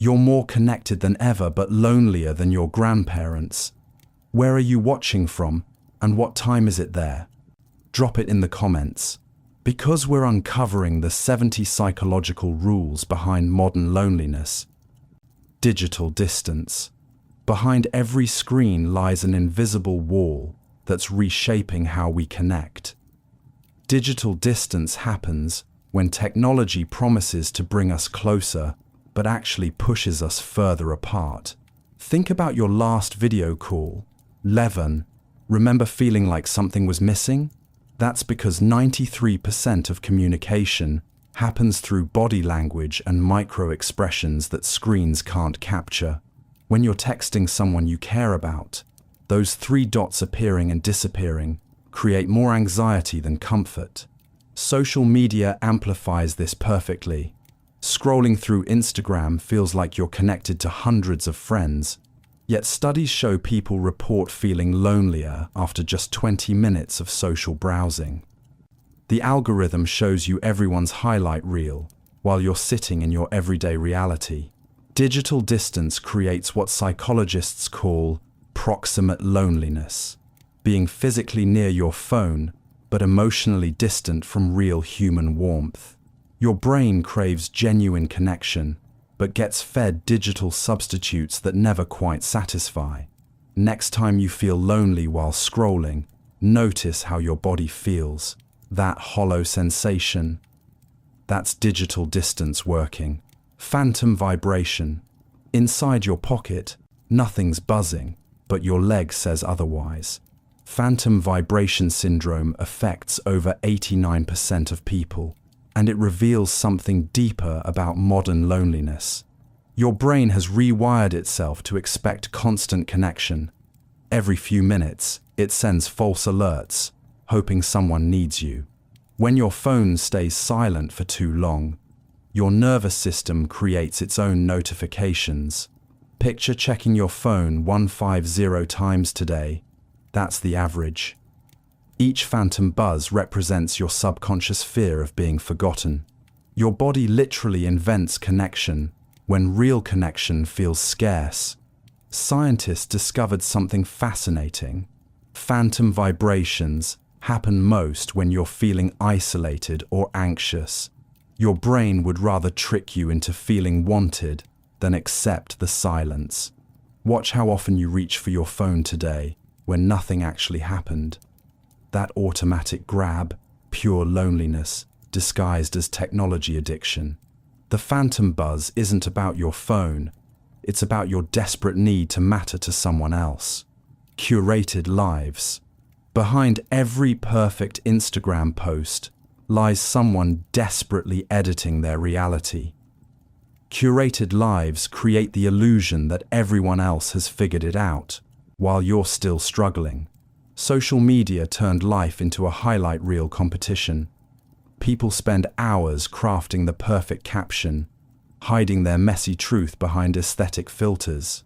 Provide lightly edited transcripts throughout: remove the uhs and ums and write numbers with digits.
You're more connected than ever but lonelier than your grandparents. Where are you watching from, and what time is it there? Drop it in the comments. Because we're uncovering the 70 psychological rules behind modern loneliness. Digital distance. Behind every screen lies an invisible wall that's reshaping how we connect. Digital distance happens when technology promises to bring us closer, but actually pushes us further apart. Think about your last video call. 11. Remember feeling like something was missing? That's because 93% of communication happens through body language and micro-expressions that screens can't capture. When you're texting someone you care about, those 3 dots appearing and disappearing create more anxiety than comfort. Social media amplifies this perfectly. Scrolling through Instagram feels like you're connected to hundreds of friends, yet studies show people report feeling lonelier after just 20 minutes of social browsing. The algorithm shows you everyone's highlight reel while you're sitting in your everyday reality. Digital distance creates what psychologists call proximate loneliness, being physically near your phone but emotionally distant from real human warmth. Your brain craves genuine connection, but gets fed digital substitutes that never quite satisfy. Next time you feel lonely while scrolling, notice how your body feels. That hollow sensation. That's digital distance working. Phantom vibration. Inside your pocket, nothing's buzzing, but your leg says otherwise. Phantom vibration syndrome affects over 89% of people, and it reveals something deeper about modern loneliness. Your brain has rewired itself to expect constant connection. Every few minutes, it sends false alerts, hoping someone needs you. When your phone stays silent for too long, your nervous system creates its own notifications. Picture checking your phone 150 times today. That's the average. Each phantom buzz represents your subconscious fear of being forgotten. Your body literally invents connection when real connection feels scarce. Scientists discovered something fascinating. Phantom vibrations happen most when you're feeling isolated or anxious. Your brain would rather trick you into feeling wanted than accept the silence. Watch how often you reach for your phone today when nothing actually happened. That automatic grab, pure loneliness, disguised as technology addiction. The phantom buzz isn't about your phone, it's about your desperate need to matter to someone else. Curated lives. Behind every perfect Instagram post lies someone desperately editing their reality. Curated lives create the illusion that everyone else has figured it out, while you're still struggling. Social media turned life into a highlight reel competition. People spend hours crafting the perfect caption, hiding their messy truth behind aesthetic filters.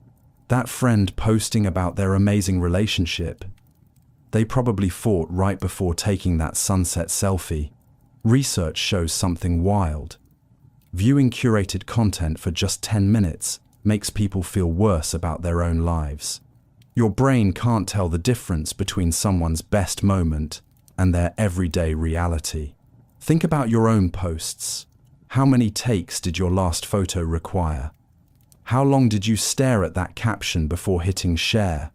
That friend posting about their amazing relationship. They probably fought right before taking that sunset selfie. Research shows something wild. Viewing curated content for just 10 minutes makes people feel worse about their own lives. Your brain can't tell the difference between someone's best moment and their everyday reality. Think about your own posts. How many takes did your last photo require? How long did you stare at that caption before hitting share?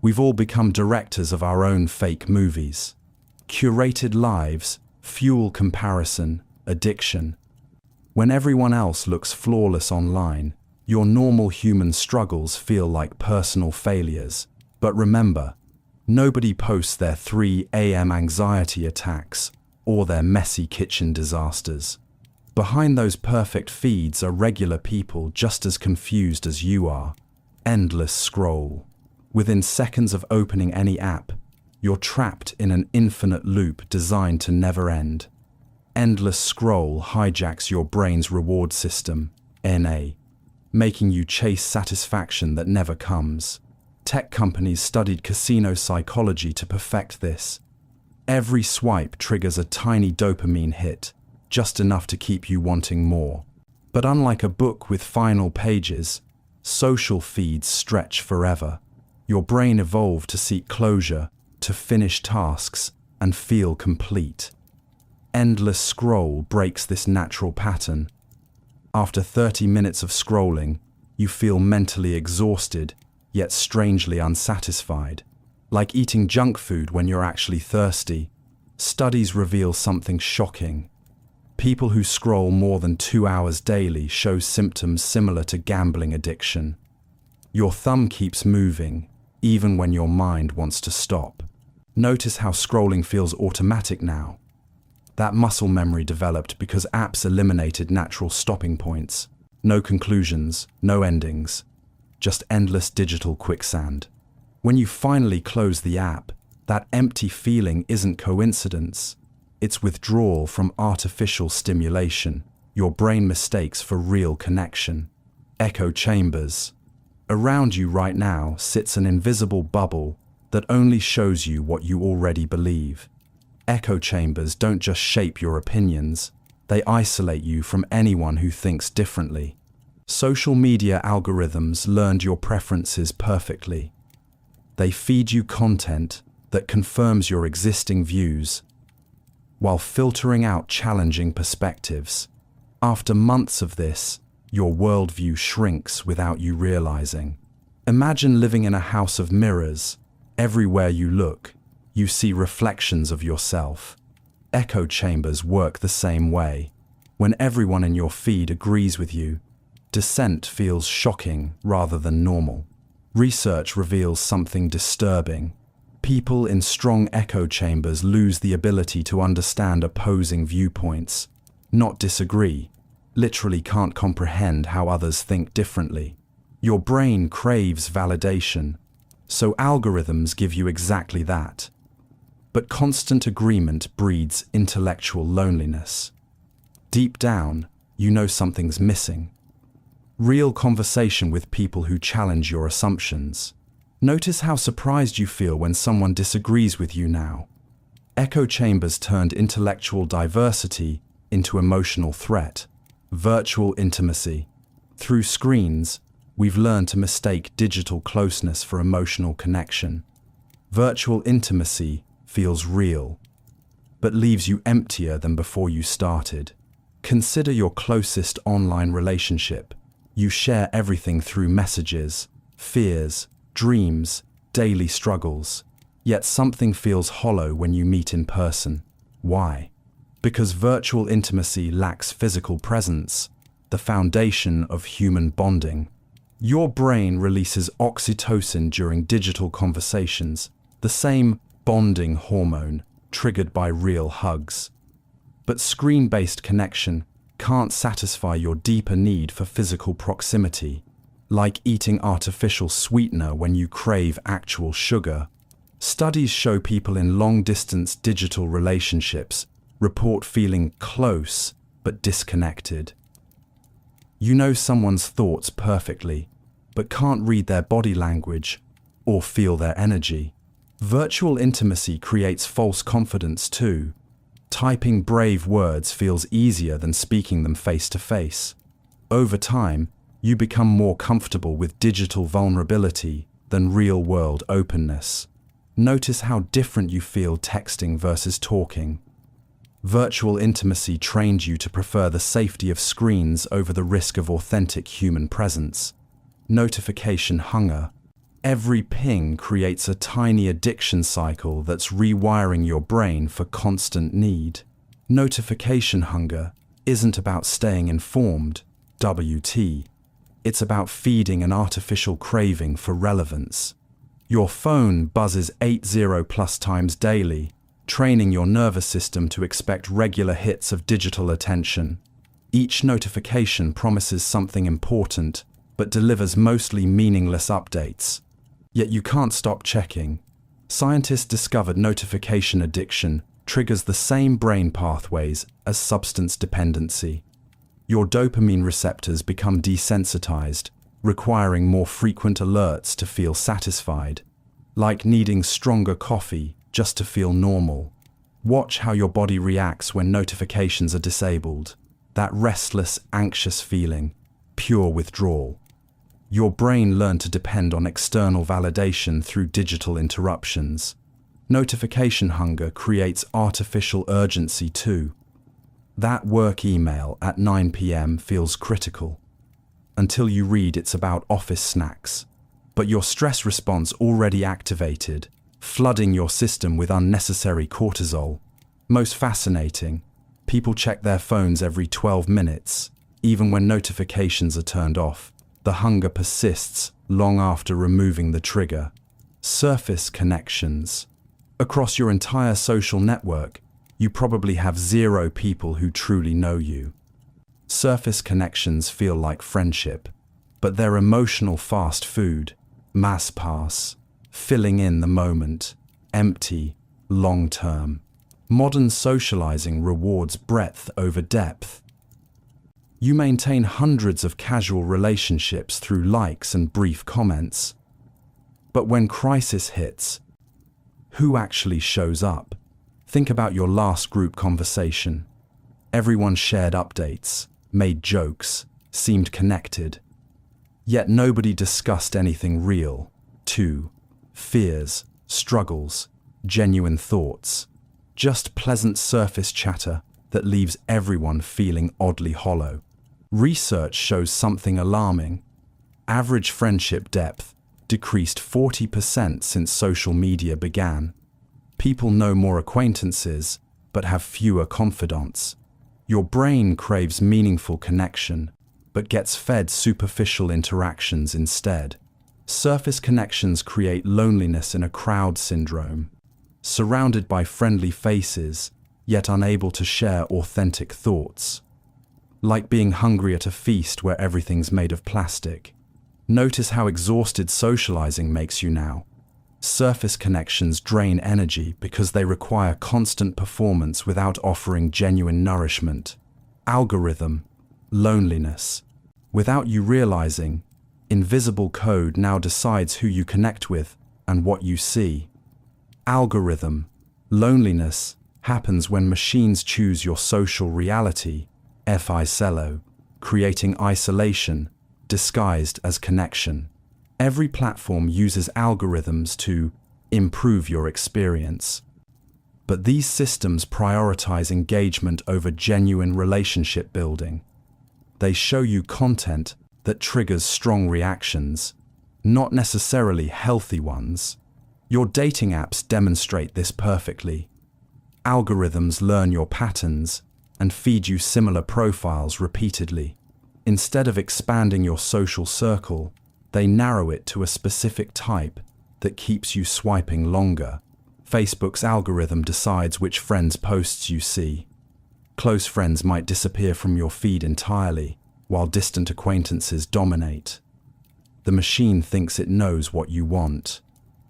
We've all become directors of our own fake movies. Curated lives fuel comparison, addiction. When everyone else looks flawless online, your normal human struggles feel like personal failures. But remember, nobody posts their 3 a.m. anxiety attacks or their messy kitchen disasters. Behind those perfect feeds are regular people just as confused as you are. Endless scroll. Within seconds of opening any app, you're trapped in an infinite loop designed to never end. Endless scroll hijacks your brain's reward system, NA, making you chase satisfaction that never comes. Tech companies studied casino psychology to perfect this. Every swipe triggers a tiny dopamine hit, just enough to keep you wanting more. But unlike a book with final pages, social feeds stretch forever. Your brain evolved to seek closure, to finish tasks, and feel complete. Endless scroll breaks this natural pattern. After 30 minutes of scrolling, you feel mentally exhausted, yet strangely unsatisfied. Like eating junk food when you're actually thirsty. Studies reveal something shocking. People who scroll more than 2 hours daily show symptoms similar to gambling addiction. Your thumb keeps moving, even when your mind wants to stop. Notice how scrolling feels automatic now. That muscle memory developed because apps eliminated natural stopping points. No conclusions, no endings, just endless digital quicksand. When you finally close the app, that empty feeling isn't coincidence. It's withdrawal from artificial stimulation. Your brain mistakes for real connection. Echo chambers. Around you right now sits an invisible bubble that only shows you what you already believe. Echo chambers don't just shape your opinions, they isolate you from anyone who thinks differently. Social media algorithms learned your preferences perfectly. They feed you content that confirms your existing views, while filtering out challenging perspectives. After months of this, your worldview shrinks without you realizing. Imagine living in a house of mirrors. Everywhere you look, you see reflections of yourself. Echo chambers work the same way. When everyone in your feed agrees with you, dissent feels shocking rather than normal. Research reveals something disturbing. People in strong echo chambers lose the ability to understand opposing viewpoints, not disagree, literally can't comprehend how others think differently. Your brain craves validation, so algorithms give you exactly that. But constant agreement breeds intellectual loneliness. Deep down, you know something's missing. Real conversation with people who challenge your assumptions. Notice how surprised you feel when someone disagrees with you now. Echo chambers turned intellectual diversity into emotional threat. Virtual intimacy. Through screens, we've learned to mistake digital closeness for emotional connection. Virtual intimacy feels real, but leaves you emptier than before you started. Consider your closest online relationship. You share everything through messages, fears, dreams, daily struggles. Yet something feels hollow when you meet in person. Why? Because virtual intimacy lacks physical presence, the foundation of human bonding. Your brain releases oxytocin during digital conversations, the same bonding hormone triggered by real hugs. But screen-based connection can't satisfy your deeper need for physical proximity, like eating artificial sweetener when you crave actual sugar. Studies show people in long-distance digital relationships report feeling close but disconnected. You know someone's thoughts perfectly, but can't read their body language or feel their energy. Virtual intimacy creates false confidence too. Typing brave words feels easier than speaking them face to face. Over time, you become more comfortable with digital vulnerability than real-world openness. Notice how different you feel texting versus talking. Virtual intimacy trained you to prefer the safety of screens over the risk of authentic human presence. Notification hunger. Every ping creates a tiny addiction cycle that's rewiring your brain for constant need. Notification hunger isn't about staying informed, WT. It's about feeding an artificial craving for relevance. Your phone buzzes 80+ times daily, training your nervous system to expect regular hits of digital attention. Each notification promises something important, but delivers mostly meaningless updates. Yet you can't stop checking. Scientists discovered notification addiction triggers the same brain pathways as substance dependency. Your dopamine receptors become desensitized, requiring more frequent alerts to feel satisfied, like needing stronger coffee just to feel normal. Watch how your body reacts when notifications are disabled. That restless, anxious feeling, pure withdrawal. Your brain learned to depend on external validation through digital interruptions. Notification hunger creates artificial urgency too. That work email at 9 p.m. feels critical. Until you read it's about office snacks. But your stress response already activated, flooding your system with unnecessary cortisol. Most fascinating, people check their phones every 12 minutes, even when notifications are turned off. The hunger persists long after removing the trigger. Surface connections. Across your entire social network, you probably have 0 people who truly know you. Surface connections feel like friendship, but they're emotional fast food, mass pass, filling in the moment, empty, long-term. Modern socializing rewards breadth over depth. You maintain hundreds of casual relationships through likes and brief comments. But when crisis hits, who actually shows up? Think about your last group conversation. Everyone shared updates, made jokes, seemed connected. Yet nobody discussed anything real. Fears, struggles, genuine thoughts. Just pleasant surface chatter that leaves everyone feeling oddly hollow. Research shows something alarming. Average friendship depth decreased 40% since social media began. People know more acquaintances, but have fewer confidants. Your brain craves meaningful connection, but gets fed superficial interactions instead. Surface connections create loneliness in a crowd syndrome. Surrounded by friendly faces, yet unable to share authentic thoughts. Like being hungry at a feast where everything's made of plastic. Notice how exhausted socializing makes you now. Surface connections drain energy because they require constant performance without offering genuine nourishment. Algorithm, loneliness. Without you realizing, invisible code now decides who you connect with and what you see. Algorithm, loneliness, happens when machines choose your social reality, FI-cello, creating isolation, disguised as connection. Every platform uses algorithms to improve your experience. But these systems prioritize engagement over genuine relationship building. They show you content that triggers strong reactions, not necessarily healthy ones. Your dating apps demonstrate this perfectly. Algorithms learn your patterns and feed you similar profiles repeatedly. Instead of expanding your social circle, they narrow it to a specific type that keeps you swiping longer. Facebook's algorithm decides which friends' posts you see. Close friends might disappear from your feed entirely, while distant acquaintances dominate. The machine thinks it knows what you want,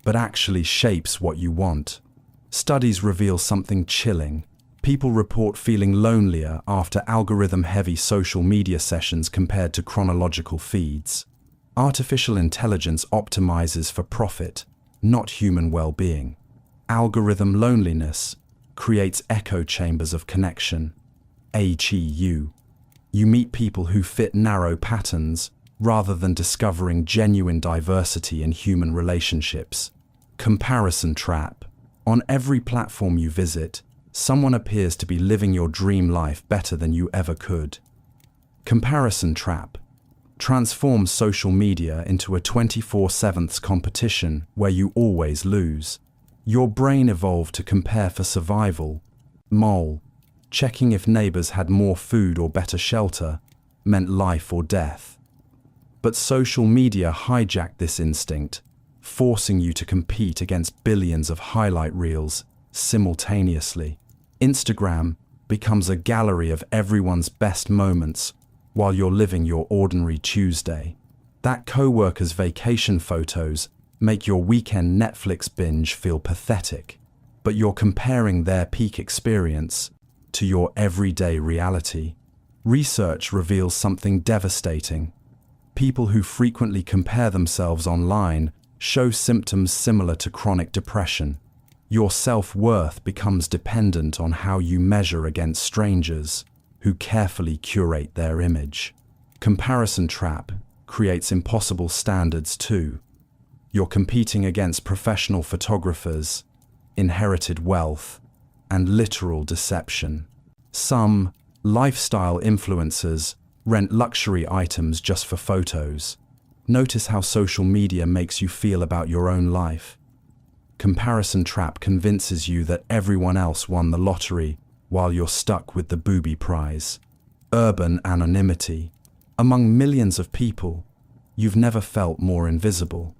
but actually shapes what you want. Studies reveal something chilling. People report feeling lonelier after algorithm-heavy social media sessions compared to chronological feeds. Artificial intelligence optimizes for profit, not human well-being. Algorithm loneliness creates echo chambers of connection. AGU. You meet people who fit narrow patterns rather than discovering genuine diversity in human relationships. Comparison trap. On every platform you visit, someone appears to be living your dream life better than you ever could. Comparison trap transforms social media into a 24/7 competition where you always lose. Your brain evolved to compare for survival. Mole, checking if neighbors had more food or better shelter, meant life or death. But social media hijacked this instinct, forcing you to compete against billions of highlight reels simultaneously. Instagram becomes a gallery of everyone's best moments while you're living your ordinary Tuesday. That coworker's vacation photos make your weekend Netflix binge feel pathetic, but you're comparing their peak experience to your everyday reality. Research reveals something devastating. People who frequently compare themselves online show symptoms similar to chronic depression. Your self-worth becomes dependent on how you measure against strangers. who carefully curate their image. Comparison trap creates impossible standards too. You're competing against professional photographers, inherited wealth, and literal deception. Some lifestyle influencers rent luxury items just for photos. Notice how social media makes you feel about your own life. Comparison trap convinces you that everyone else won the lottery while you're stuck with the booby prize. Urban anonymity. Among millions of people, you've never felt more invisible.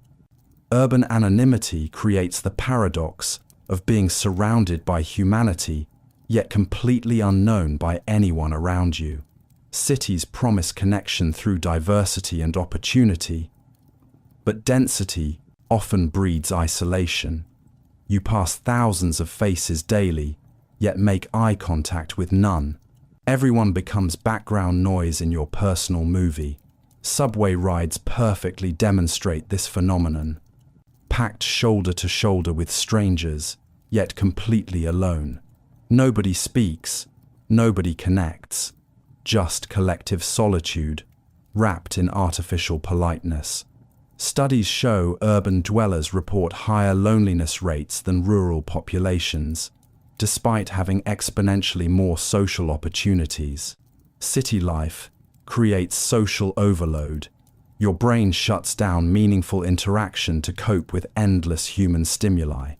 Urban anonymity creates the paradox of being surrounded by humanity, yet completely unknown by anyone around you. Cities promise connection through diversity and opportunity, but density often breeds isolation. You pass thousands of faces daily, yet make eye contact with none. Everyone becomes background noise in your personal movie. Subway rides perfectly demonstrate this phenomenon. Packed shoulder to shoulder with strangers, yet completely alone. Nobody speaks, nobody connects. Just collective solitude, wrapped in artificial politeness. Studies show urban dwellers report higher loneliness rates than rural populations, despite having exponentially more social opportunities. City life creates social overload. Your brain shuts down meaningful interaction to cope with endless human stimuli.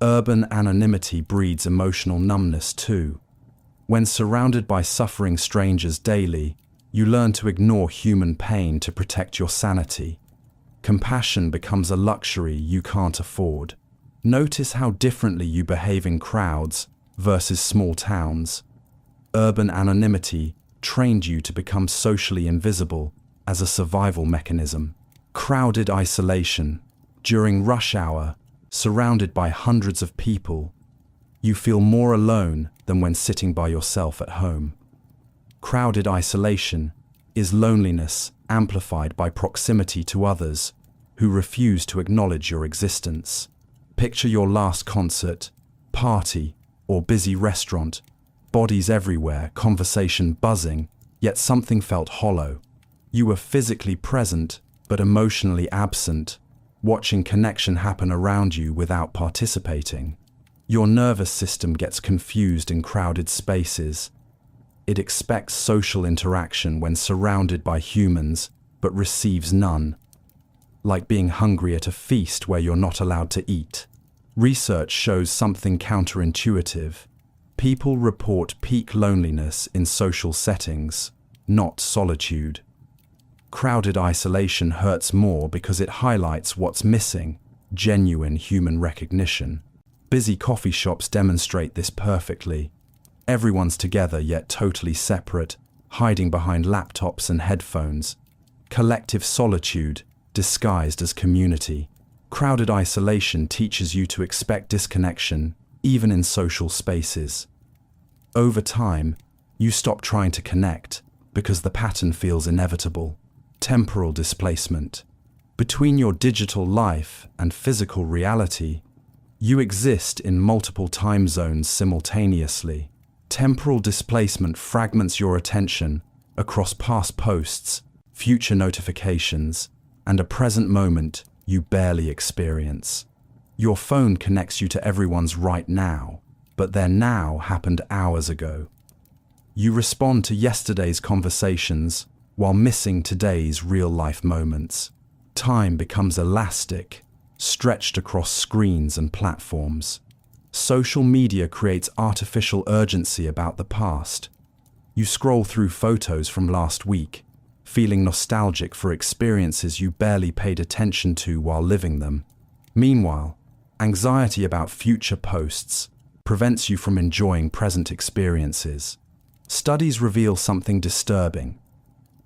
Urban anonymity breeds emotional numbness too. When surrounded by suffering strangers daily, you learn to ignore human pain to protect your sanity. Compassion becomes a luxury you can't afford. Notice how differently you behave in crowds versus small towns. Urban anonymity trained you to become socially invisible as a survival mechanism. Crowded isolation. During rush hour, surrounded by hundreds of people, you feel more alone than when sitting by yourself at home. Crowded isolation is loneliness amplified by proximity to others who refuse to acknowledge your existence. Picture your last concert, party, or busy restaurant. Bodies everywhere, conversation buzzing, yet something felt hollow. You were physically present, but emotionally absent, watching connection happen around you without participating. Your nervous system gets confused in crowded spaces. It expects social interaction when surrounded by humans, but receives none. Like being hungry at a feast where you're not allowed to eat. Research shows something counterintuitive. People report peak loneliness in social settings, not solitude. Crowded isolation hurts more because it highlights what's missing: genuine human recognition. Busy coffee shops demonstrate this perfectly. Everyone's together yet totally separate, hiding behind laptops and headphones. Collective solitude disguised as community. Crowded isolation teaches you to expect disconnection, even in social spaces. Over time, you stop trying to connect because the pattern feels inevitable. Temporal displacement. Between your digital life and physical reality, you exist in multiple time zones simultaneously. Temporal displacement fragments your attention across past posts, future notifications, and a present moment you barely experience. Your phone connects you to everyone's right now, but their now happened hours ago. You respond to yesterday's conversations while missing today's real-life moments. Time becomes elastic, stretched across screens and platforms. Social media creates artificial urgency about the past. You scroll through photos from last week, feeling nostalgic for experiences you barely paid attention to while living them. Meanwhile, anxiety about future posts prevents you from enjoying present experiences. Studies reveal something disturbing.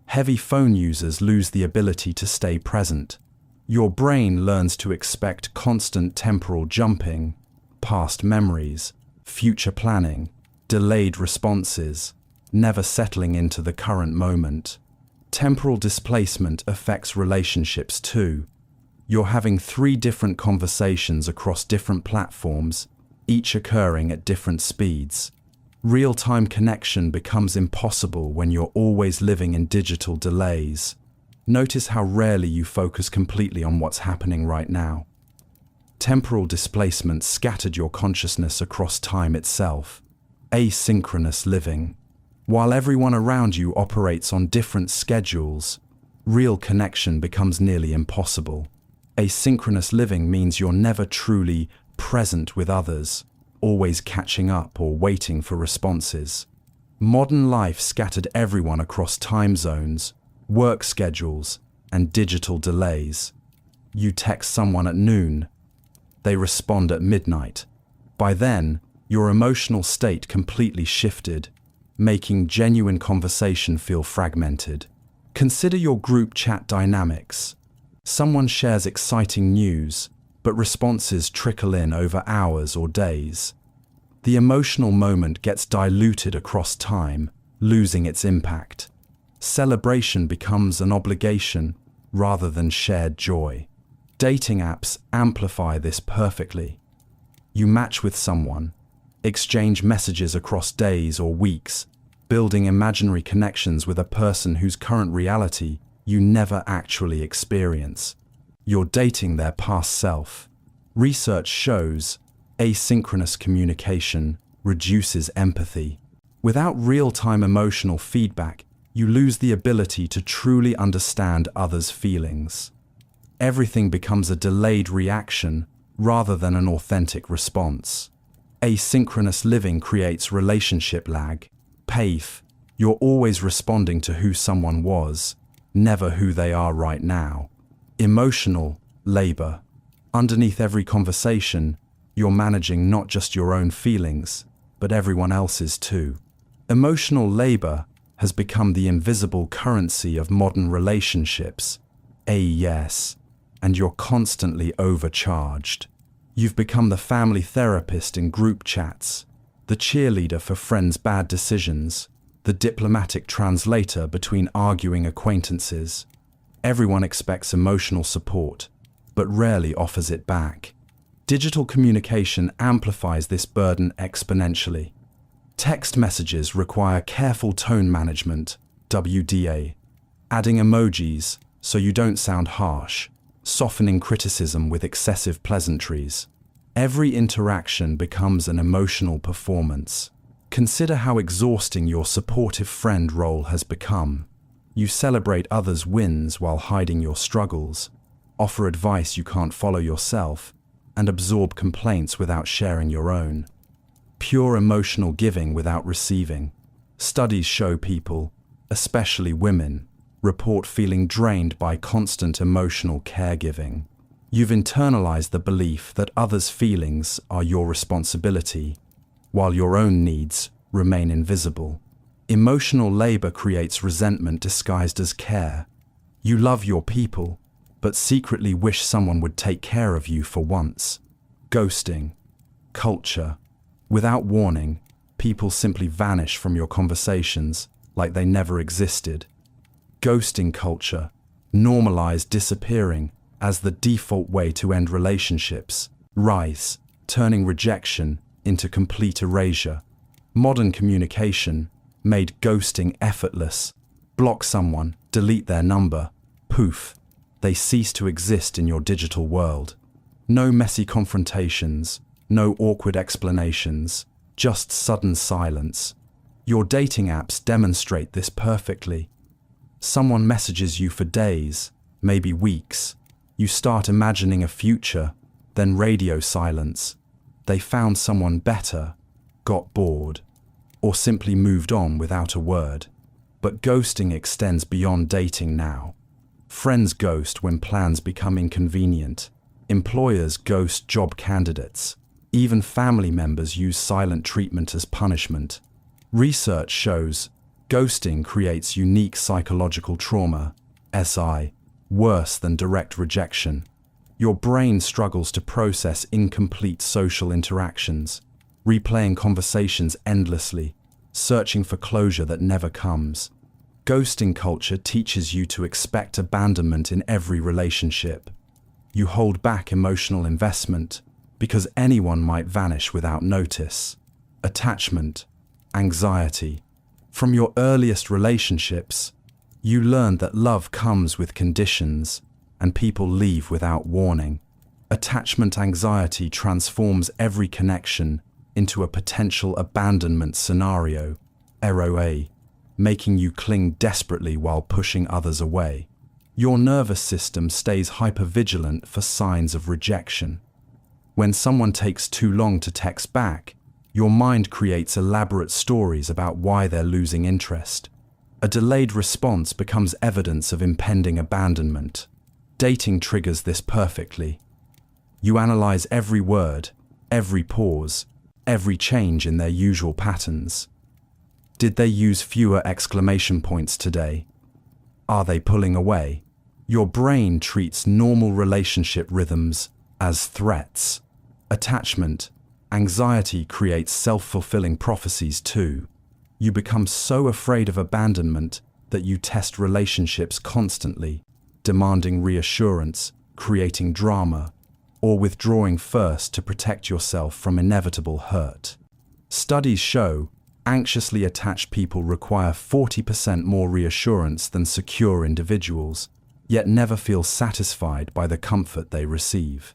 Heavy phone users lose the ability to stay present. Your brain learns to expect constant temporal jumping, past memories, future planning, delayed responses, never settling into the current moment. Temporal displacement affects relationships too. You're having 3 different conversations across different platforms, each occurring at different speeds. Real-time connection becomes impossible when you're always living in digital delays. Notice how rarely you focus completely on what's happening right now. Temporal displacement scattered your consciousness across time itself. Asynchronous living. While everyone around you operates on different schedules, real connection becomes nearly impossible. Asynchronous living means you're never truly present with others, always catching up or waiting for responses. Modern life scattered everyone across time zones, work schedules, and digital delays. You text someone at noon. They respond at midnight. By then, your emotional state completely shifted, making genuine conversation feel fragmented. Consider your group chat dynamics. Someone shares exciting news, but responses trickle in over hours or days. The emotional moment gets diluted across time, losing its impact. Celebration becomes an obligation rather than shared joy. Dating apps amplify this perfectly. You match with someone, exchange messages across days or weeks, building imaginary connections with a person whose current reality you never actually experience. You're dating their past self. Research shows asynchronous communication reduces empathy. Without real-time emotional feedback, you lose the ability to truly understand others' feelings. Everything becomes a delayed reaction rather than an authentic response. Asynchronous living creates relationship lag. PAIF, you're always responding to who someone was, never who they are right now. Emotional labor. Underneath every conversation, you're managing not just your own feelings, but everyone else's too. Emotional labor has become the invisible currency of modern relationships. Yes, and you're constantly overcharged. You've become the family therapist in group chats, the cheerleader for friends' bad decisions, the diplomatic translator between arguing acquaintances. Everyone expects emotional support, but rarely offers it back. Digital communication amplifies this burden exponentially. Text messages require careful tone management, WDA, adding emojis so you don't sound harsh, softening criticism with excessive pleasantries. Every interaction becomes an emotional performance. Consider how exhausting your supportive friend role has become. You celebrate others' wins while hiding your struggles, offer advice you can't follow yourself, and absorb complaints without sharing your own. Pure emotional giving without receiving. Studies show people, especially women, report feeling drained by constant emotional caregiving. You've internalized the belief that others' feelings are your responsibility, while your own needs remain invisible. Emotional labor creates resentment disguised as care. You love your people, but secretly wish someone would take care of you for once. Ghosting. Culture. Without warning, people simply vanish from your conversations like they never existed. Ghosting culture normalized disappearing as the default way to end relationships. Rise, turning rejection into complete erasure. Modern communication made ghosting effortless. Block someone, delete their number. Poof, they cease to exist in your digital world. No messy confrontations, no awkward explanations, just sudden silence. Your dating apps demonstrate this perfectly. Someone messages you for days, maybe weeks. You start imagining a future, then radio silence. They found someone better, got bored, or simply moved on without a word. But ghosting extends beyond dating now. Friends ghost when plans become inconvenient. Employers ghost job candidates. Even family members use silent treatment as punishment. Research shows ghosting creates unique psychological trauma, SI, worse than direct rejection. Your brain struggles to process incomplete social interactions, replaying conversations endlessly, searching for closure that never comes. Ghosting culture teaches you to expect abandonment in every relationship. You hold back emotional investment because anyone might vanish without notice. Attachment. anxiety. From your earliest relationships, you learned that love comes with conditions and people leave without warning. Attachment anxiety transforms every connection into a potential abandonment scenario, ROA, making you cling desperately while pushing others away. Your nervous system stays hypervigilant for signs of rejection. When someone takes too long to text back, your mind creates elaborate stories about why they're losing interest. A delayed response becomes evidence of impending abandonment. Dating triggers this perfectly. You analyze every word, every pause, every change in their usual patterns. Did they use fewer exclamation points today? Are they pulling away? Your brain treats normal relationship rhythms as threats. Attachment anxiety creates self-fulfilling prophecies too. You become so afraid of abandonment that you test relationships constantly, demanding reassurance, creating drama, or withdrawing first to protect yourself from inevitable hurt. Studies show anxiously attached people require 40% more reassurance than secure individuals, yet never feel satisfied by the comfort they receive.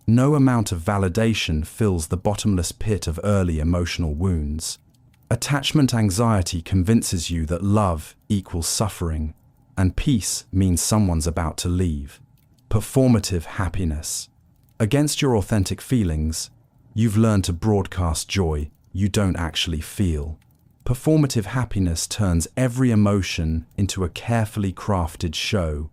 No amount of validation fills the bottomless pit of early emotional wounds. Attachment anxiety convinces you that love equals suffering, and peace means someone's about to leave. Performative happiness. Against your authentic feelings, you've learned to broadcast joy you don't actually feel. Performative happiness turns every emotion into a carefully crafted show.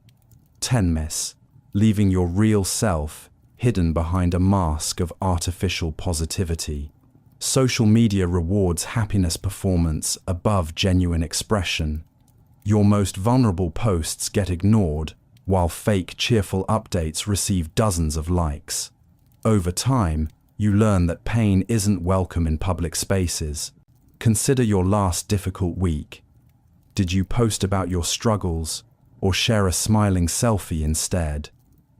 Tenmis, leaving your real self hidden behind a mask of artificial positivity. Social media rewards happiness performance above genuine expression. Your most vulnerable posts get ignored, while fake cheerful updates receive dozens of likes. Over time, you learn that pain isn't welcome in public spaces. Consider your last difficult week. Did you post about your struggles or share a smiling selfie instead?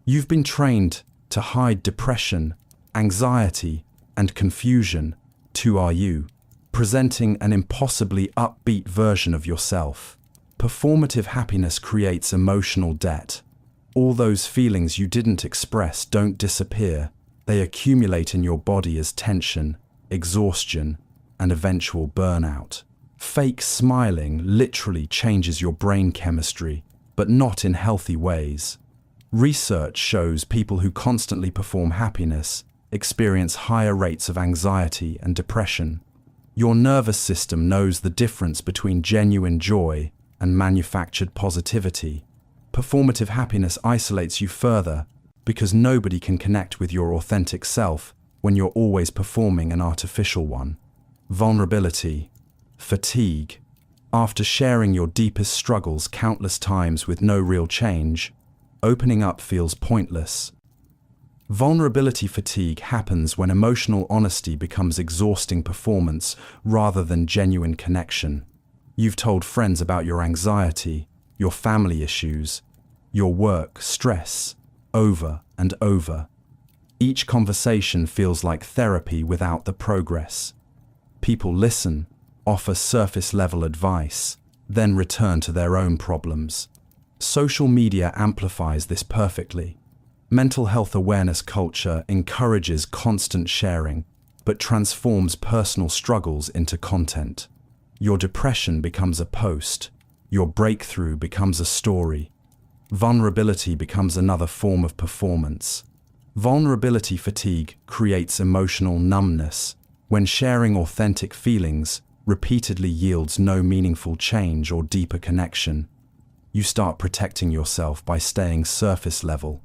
You've been trained to hide depression, anxiety, and confusion. Too are you, presenting an impossibly upbeat version of yourself. Performative happiness creates emotional debt. All those feelings you didn't express don't disappear. They accumulate in your body as tension, exhaustion, and eventual burnout. Fake smiling literally changes your brain chemistry, but not in healthy ways. Research shows people who constantly perform happiness experience higher rates of anxiety and depression. Your nervous system knows the difference between genuine joy and manufactured positivity. Performative happiness isolates you further because nobody can connect with your authentic self when you're always performing an artificial one. Vulnerability, fatigue. After sharing your deepest struggles countless times with no real change, opening up feels pointless. Vulnerability fatigue happens when emotional honesty becomes exhausting performance rather than genuine connection. You've told friends about your anxiety, your family issues, your work stress, over and over. Each conversation feels like therapy without the progress. People listen, offer surface-level advice, then return to their own problems. Social media amplifies this perfectly. Mental health awareness culture encourages constant sharing, but transforms personal struggles into content. Your depression becomes a post. Your breakthrough becomes a story. Vulnerability becomes another form of performance. Vulnerability fatigue creates emotional numbness. When sharing authentic feelings repeatedly yields no meaningful change or deeper connection, you start protecting yourself by staying surface level.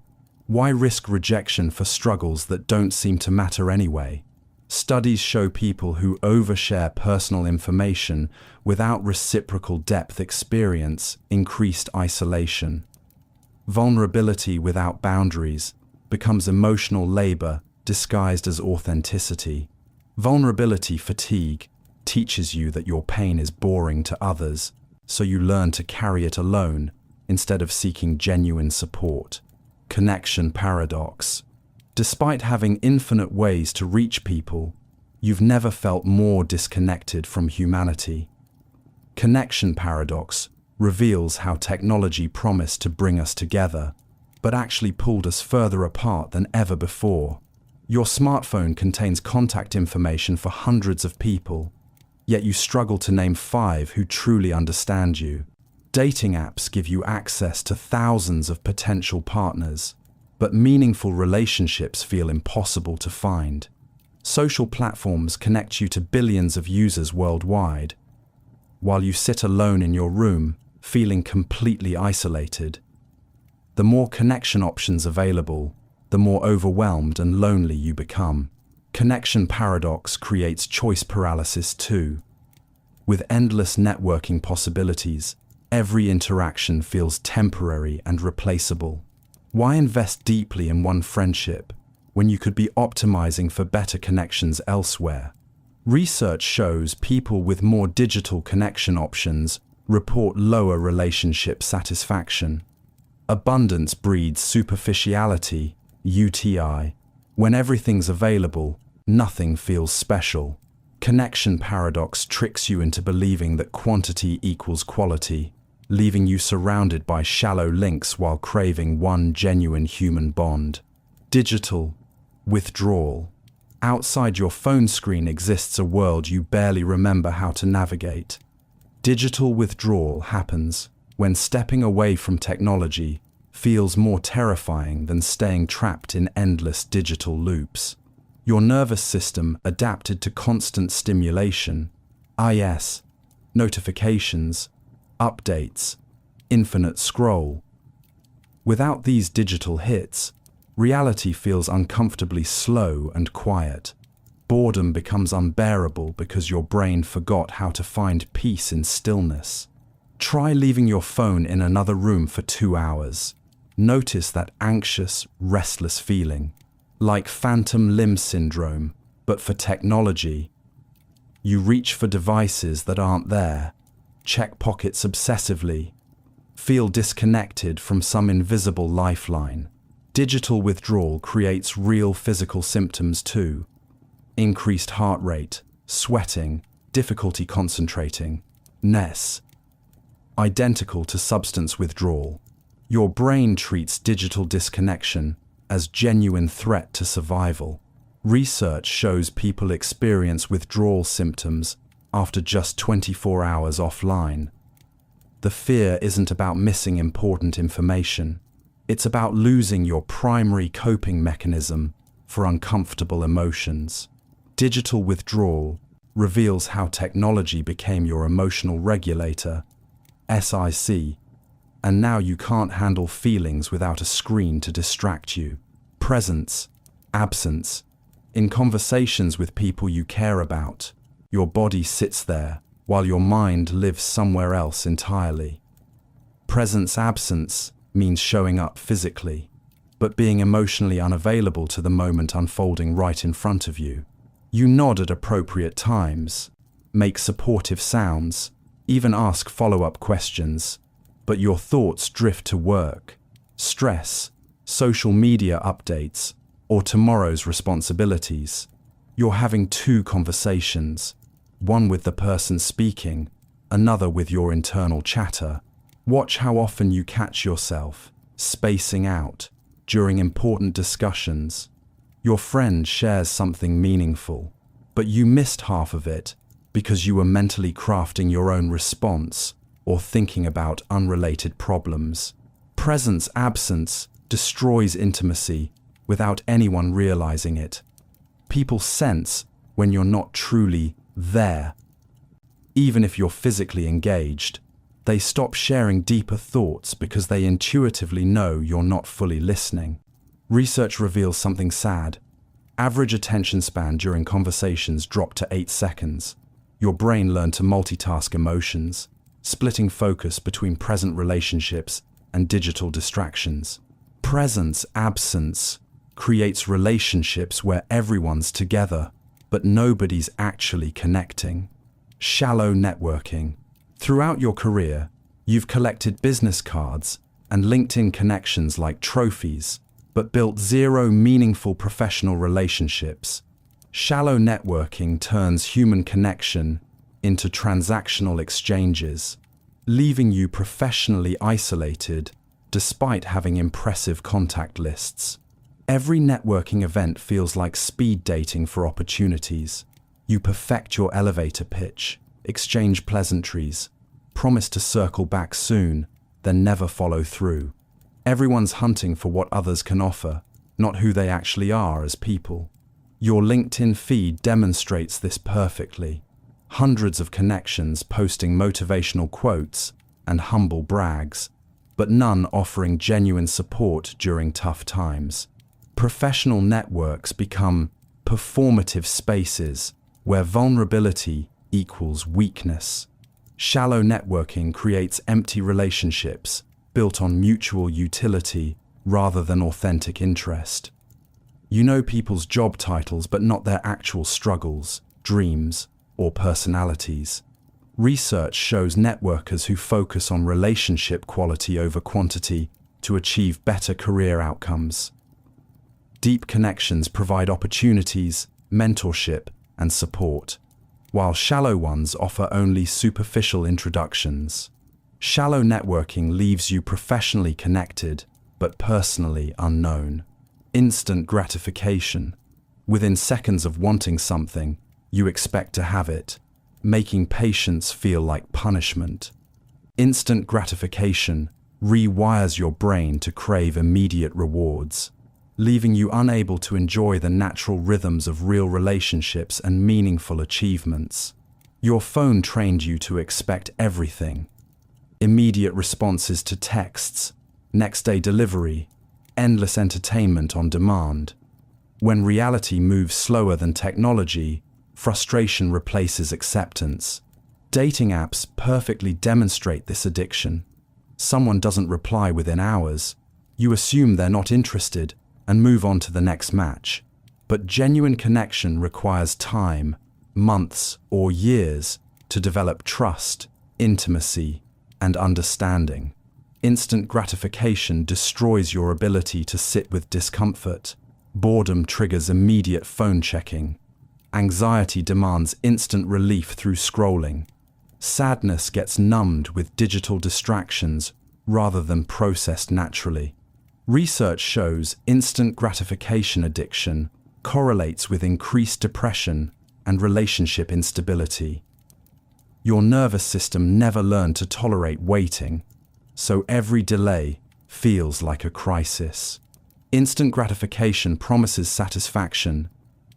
Why risk rejection for struggles that don't seem to matter anyway? Studies show people who overshare personal information without reciprocal depth experience increased isolation. Vulnerability without boundaries becomes emotional labor disguised as authenticity. Vulnerability fatigue teaches you that your pain is boring to others, so you learn to carry it alone instead of seeking genuine support. Connection paradox. Despite having infinite ways to reach people, you've never felt more disconnected from humanity. Connection paradox reveals how technology promised to bring us together, but actually pulled us further apart than ever before. Your smartphone contains contact information for hundreds of people, yet you struggle to name 5 who truly understand you. Dating apps give you access to thousands of potential partners, but meaningful relationships feel impossible to find. Social platforms connect you to billions of users worldwide, while you sit alone in your room, feeling completely isolated. The more connection options available, the more overwhelmed and lonely you become. Connection paradox creates choice paralysis too. With endless networking possibilities, every interaction feels temporary and replaceable. Why invest deeply in one friendship when you could be optimizing for better connections elsewhere? Research shows people with more digital connection options report lower relationship satisfaction. Abundance breeds superficiality, UTI. When everything's available, nothing feels special. Connection paradox tricks you into believing that quantity equals quality, leaving you surrounded by shallow links while craving one genuine human bond. Digital withdrawal. Outside your phone screen exists a world you barely remember how to navigate. Digital withdrawal happens when stepping away from technology feels more terrifying than staying trapped in endless digital loops. Your nervous system adapted to constant stimulation, IS, notifications, updates, infinite scroll. Without these digital hits, reality feels uncomfortably slow and quiet. Boredom becomes unbearable because your brain forgot how to find peace in stillness. Try leaving your phone in another room for 2 hours. Notice that anxious, restless feeling, like phantom limb syndrome, but for technology. You reach for devices that aren't there, check pockets obsessively, feel disconnected from some invisible lifeline. Digital withdrawal creates real physical symptoms too. Increased heart rate, sweating, difficulty concentrating, NES. Identical to substance withdrawal. Your brain treats digital disconnection as genuine threat to survival. Research shows people experience withdrawal symptoms after just 24 hours offline. The fear isn't about missing important information. It's about losing your primary coping mechanism for uncomfortable emotions. Digital withdrawal reveals how technology became your emotional regulator, SIC, and now you can't handle feelings without a screen to distract you. Presence, absence. In conversations with people you care about, your body sits there while your mind lives somewhere else entirely. Presence absence means showing up physically, but being emotionally unavailable to the moment unfolding right in front of you. You nod at appropriate times, make supportive sounds, even ask follow-up questions, but your thoughts drift to work, stress, social media updates, or tomorrow's responsibilities. You're having 2 conversations, one with the person speaking, another with your internal chatter. Watch how often you catch yourself spacing out during important discussions. Your friend shares something meaningful, but you missed half of it because you were mentally crafting your own response or thinking about unrelated problems. Presence absence destroys intimacy without anyone realizing it. People sense when you're not truly there. Even if you're physically engaged, they stop sharing deeper thoughts because they intuitively know you're not fully listening. Research reveals something sad. Average attention span during conversations dropped to 8 seconds. Your brain learned to multitask emotions, splitting focus between present relationships and digital distractions. Presence absence creates relationships where everyone's together, but nobody's actually connecting. Shallow networking. Throughout your career, you've collected business cards and LinkedIn connections like trophies, but built 0 meaningful professional relationships. Shallow networking turns human connection into transactional exchanges, leaving you professionally isolated despite having impressive contact lists. Every networking event feels like speed dating for opportunities. You perfect your elevator pitch, exchange pleasantries, promise to circle back soon, then never follow through. Everyone's hunting for what others can offer, not who they actually are as people. Your LinkedIn feed demonstrates this perfectly. Hundreds of connections posting motivational quotes and humble brags, but none offering genuine support during tough times. Professional networks become performative spaces where vulnerability equals weakness. Shallow networking creates empty relationships built on mutual utility rather than authentic interest. You know people's job titles but not their actual struggles, dreams, or personalities. Research shows networkers who focus on relationship quality over quantity to achieve better career outcomes. Deep connections provide opportunities, mentorship, and support, while shallow ones offer only superficial introductions. Shallow networking leaves you professionally connected, but personally unknown. Instant gratification. Within seconds of wanting something, you expect to have it, making patience feel like punishment. Instant gratification rewires your brain to crave immediate rewards, leaving you unable to enjoy the natural rhythms of real relationships and meaningful achievements. Your phone trained you to expect everything. Immediate responses to texts, next-day delivery, endless entertainment on demand. When reality moves slower than technology, frustration replaces acceptance. Dating apps perfectly demonstrate this addiction. Someone doesn't reply within hours. You assume they're not interested and move on to the next match. But genuine connection requires time, months or years to develop trust, intimacy, and understanding. Instant gratification destroys your ability to sit with discomfort. Boredom triggers immediate phone checking. Anxiety demands instant relief through scrolling. Sadness gets numbed with digital distractions rather than processed naturally. Research shows instant gratification addiction correlates with increased depression and relationship instability. Your nervous system never learned to tolerate waiting, so every delay feels like a crisis. Instant gratification promises satisfaction,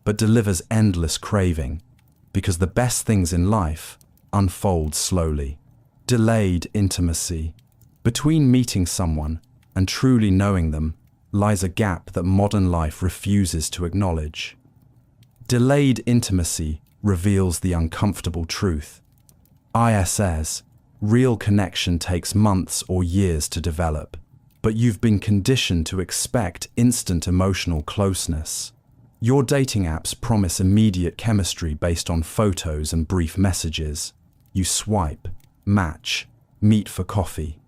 but delivers endless craving, because the best things in life unfold slowly. Delayed intimacy. Between meeting someone and truly knowing them lies a gap that modern life refuses to acknowledge. Delayed intimacy reveals the uncomfortable truth. ISS, real connection takes months or years to develop, but you've been conditioned to expect instant emotional closeness. Your dating apps promise immediate chemistry based on photos and brief messages. You swipe, match, meet for coffee,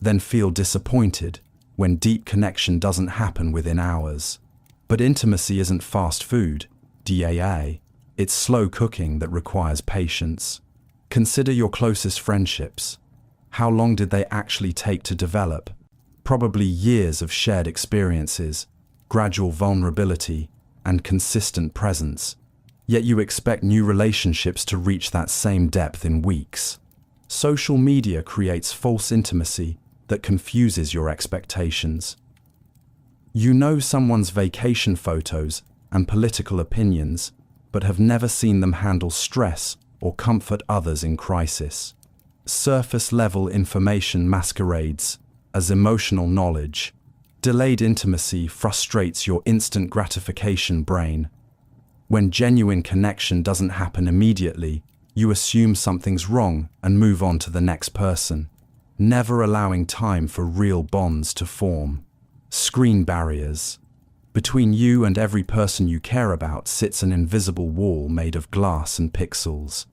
then feel disappointed when deep connection doesn't happen within hours. But intimacy isn't fast food, DAA. It's slow cooking that requires patience. Consider your closest friendships. How long did they actually take to develop? Probably years of shared experiences, gradual vulnerability, and consistent presence. Yet you expect new relationships to reach that same depth in weeks. Social media creates false intimacy that confuses your expectations. You know someone's vacation photos and political opinions, but have never seen them handle stress or comfort others in crisis. Surface-level information masquerades as emotional knowledge. Delayed intimacy frustrates your instant gratification brain. When genuine connection doesn't happen immediately, you assume something's wrong and move on to the next person, never allowing time for real bonds to form. Screen barriers. Between you and every person you care about sits an invisible wall made of glass and pixels.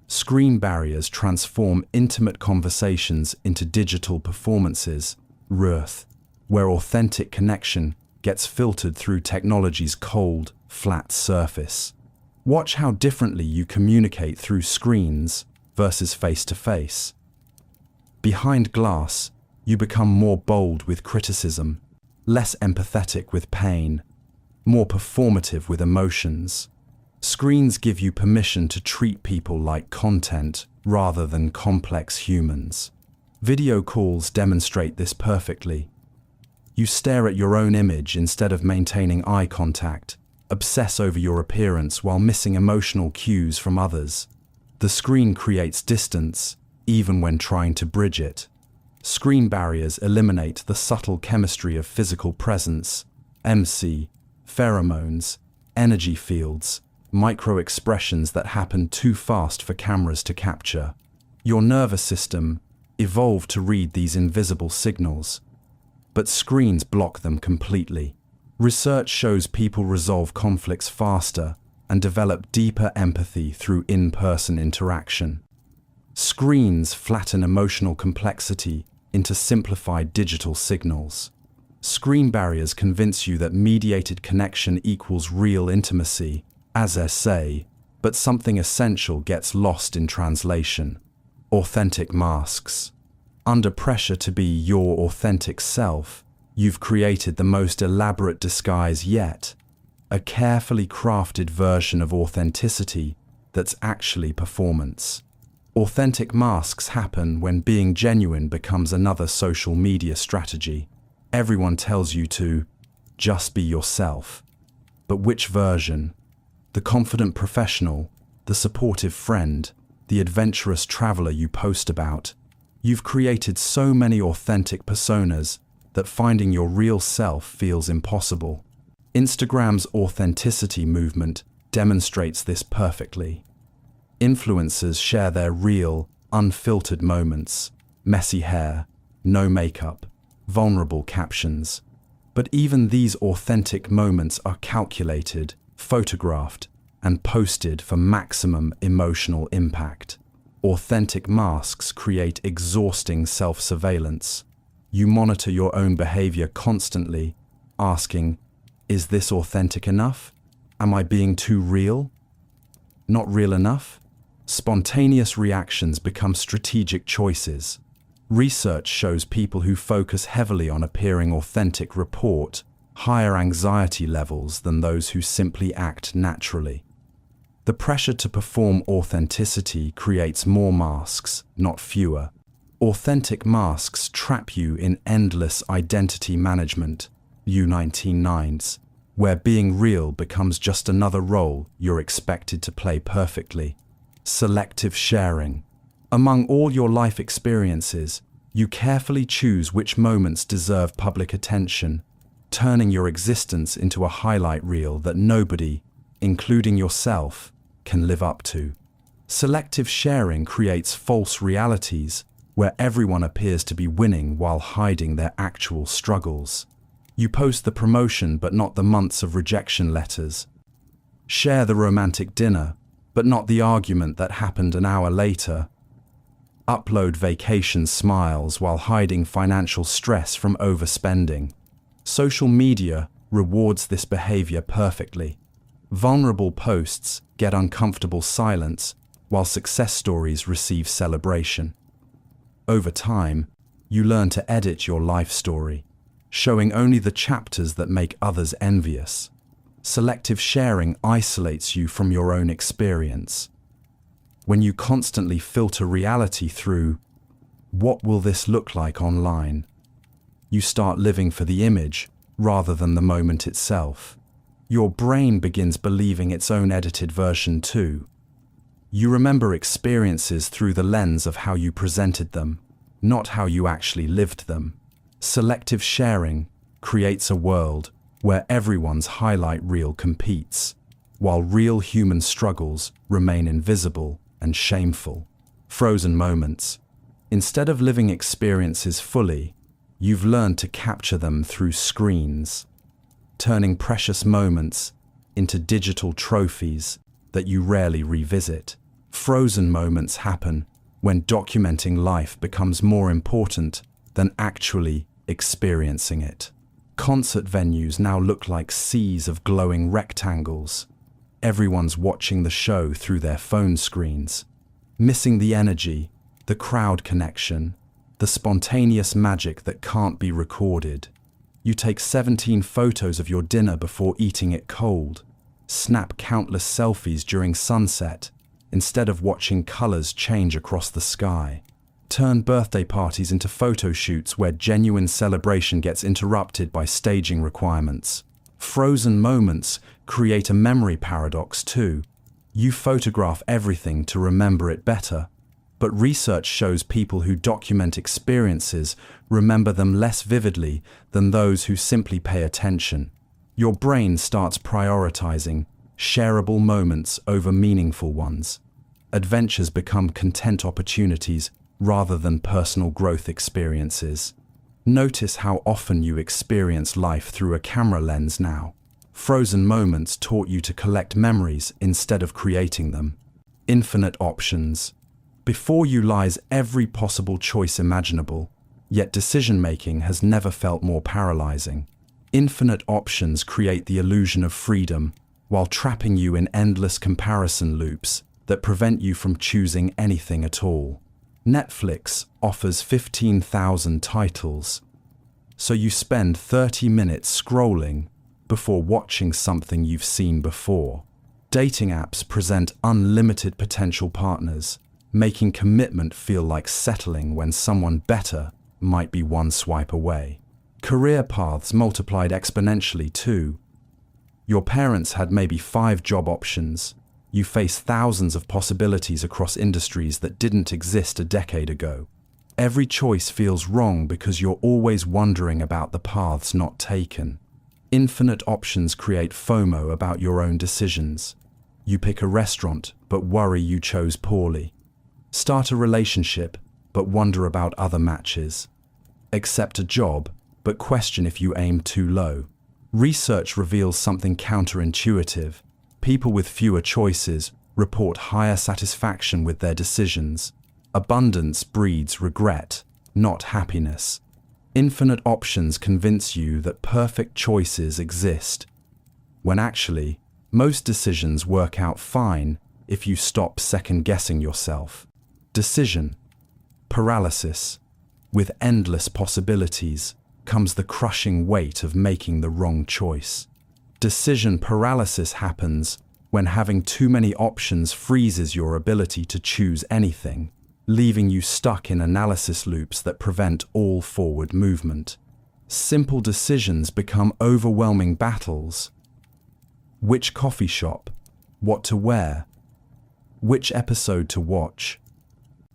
Screen barriers transform intimate conversations into digital performances, RURF, where authentic connection gets filtered through technology's cold, flat surface. Watch how differently you communicate through screens versus face-to-face. Behind glass, you become more bold with criticism, less empathetic with pain, more performative with emotions. Screens give you permission to treat people like content rather than complex humans. Video calls demonstrate this perfectly. You stare at your own image instead of maintaining eye contact, obsess over your appearance while missing emotional cues from others. The screen creates distance, even when trying to bridge it. Screen barriers eliminate the subtle chemistry of physical presence, MC, pheromones, energy fields, micro-expressions that happen too fast for cameras to capture. Your nervous system evolved to read these invisible signals, but screens block them completely. Research shows people resolve conflicts faster and develop deeper empathy through in-person interaction. Screens flatten emotional complexity into simplified digital signals. Screen barriers convince you that mediated connection equals real intimacy, as they say, but something essential gets lost in translation. Authentic masks. Under pressure to be your authentic self, you've created the most elaborate disguise yet, a carefully crafted version of authenticity that's actually performance. Authentic masks happen when being genuine becomes another social media strategy. Everyone tells you to just be yourself. But which version? The confident professional, the supportive friend, the adventurous traveler you post about? You've created so many authentic personas that finding your real self feels impossible. Instagram's authenticity movement demonstrates this perfectly. Influencers share their real, unfiltered moments, messy hair, no makeup, vulnerable captions. But even these authentic moments are calculated, photographed, and posted for maximum emotional impact. Authentic masks create exhausting self-surveillance. You monitor your own behavior constantly, asking, is this authentic enough? Am I being too real? Not real enough? Spontaneous reactions become strategic choices. Research shows people who focus heavily on appearing authentic report higher anxiety levels than those who simply act naturally. The pressure to perform authenticity creates more masks, not fewer. Authentic masks trap you in endless identity management, U1990s, where being real becomes just another role you're expected to play perfectly. Selective sharing. Among all your life experiences, you carefully choose which moments deserve public attention, turning your existence into a highlight reel that nobody, including yourself, can live up to. Selective sharing creates false realities where everyone appears to be winning while hiding their actual struggles. You post the promotion but not the months of rejection letters. Share the romantic dinner, but not the argument that happened an hour later. Upload vacation smiles while hiding financial stress from overspending. Social media rewards this behavior perfectly. Vulnerable posts get uncomfortable silence, while success stories receive celebration. Over time, you learn to edit your life story, showing only the chapters that make others envious. Selective sharing isolates you from your own experience. When you constantly filter reality through, what will this look like online? You start living for the image rather than the moment itself. Your brain begins believing its own edited version too. You remember experiences through the lens of how you presented them, not how you actually lived them. Selective sharing creates a world where everyone's highlight reel competes, while real human struggles remain invisible and shameful. Frozen moments. Instead of living experiences fully, you've learned to capture them through screens, turning precious moments into digital trophies that you rarely revisit. Frozen moments happen when documenting life becomes more important than actually experiencing it. Concert venues now look like seas of glowing rectangles. everyone's watching the show through their phone screens. Missing the energy, the crowd connection, the spontaneous magic that can't be recorded. You take 17 photos of your dinner before eating it cold. Snap countless selfies during sunset, instead of watching colors change across the sky. Turn birthday parties into photo shoots where genuine celebration gets interrupted by staging requirements. Frozen moments create a memory paradox too. You photograph everything to remember it better, but research shows people who document experiences remember them less vividly than those who simply pay attention. Your brain starts prioritizing shareable moments over meaningful ones. Adventures become content opportunities rather than personal growth experiences. Notice how often you experience life through a camera lens now. Frozen moments taught you to collect memories instead of creating them. Infinite options. Before you lies every possible choice imaginable, yet decision-making has never felt more paralyzing. Infinite options create the illusion of freedom, while trapping you in endless comparison loops that prevent you from choosing anything at all. Netflix offers 15,000 titles, so you spend 30 minutes scrolling before watching something you've seen before. Dating apps present unlimited potential partners, making commitment feel like settling when someone better might be one swipe away. Career paths multiplied exponentially too. Your parents had maybe 5 job options. You face thousands of possibilities across industries that didn't exist a decade ago. Every choice feels wrong because you're always wondering about the paths not taken. Infinite options create FOMO about your own decisions. You pick a restaurant, but worry you chose poorly. Start a relationship, but wonder about other matches. Accept a job, but question if you aim too low. Research reveals something counterintuitive. People with fewer choices report higher satisfaction with their decisions. Abundance breeds regret, not happiness. Infinite options convince you that perfect choices exist, when actually, most decisions work out fine if you stop second-guessing yourself. Decision paralysis. With endless possibilities comes the crushing weight of making the wrong choice. Decision paralysis happens when having too many options freezes your ability to choose anything, leaving you stuck in analysis loops that prevent all forward movement. Simple decisions become overwhelming battles. Which coffee shop? What to wear? Which episode to watch?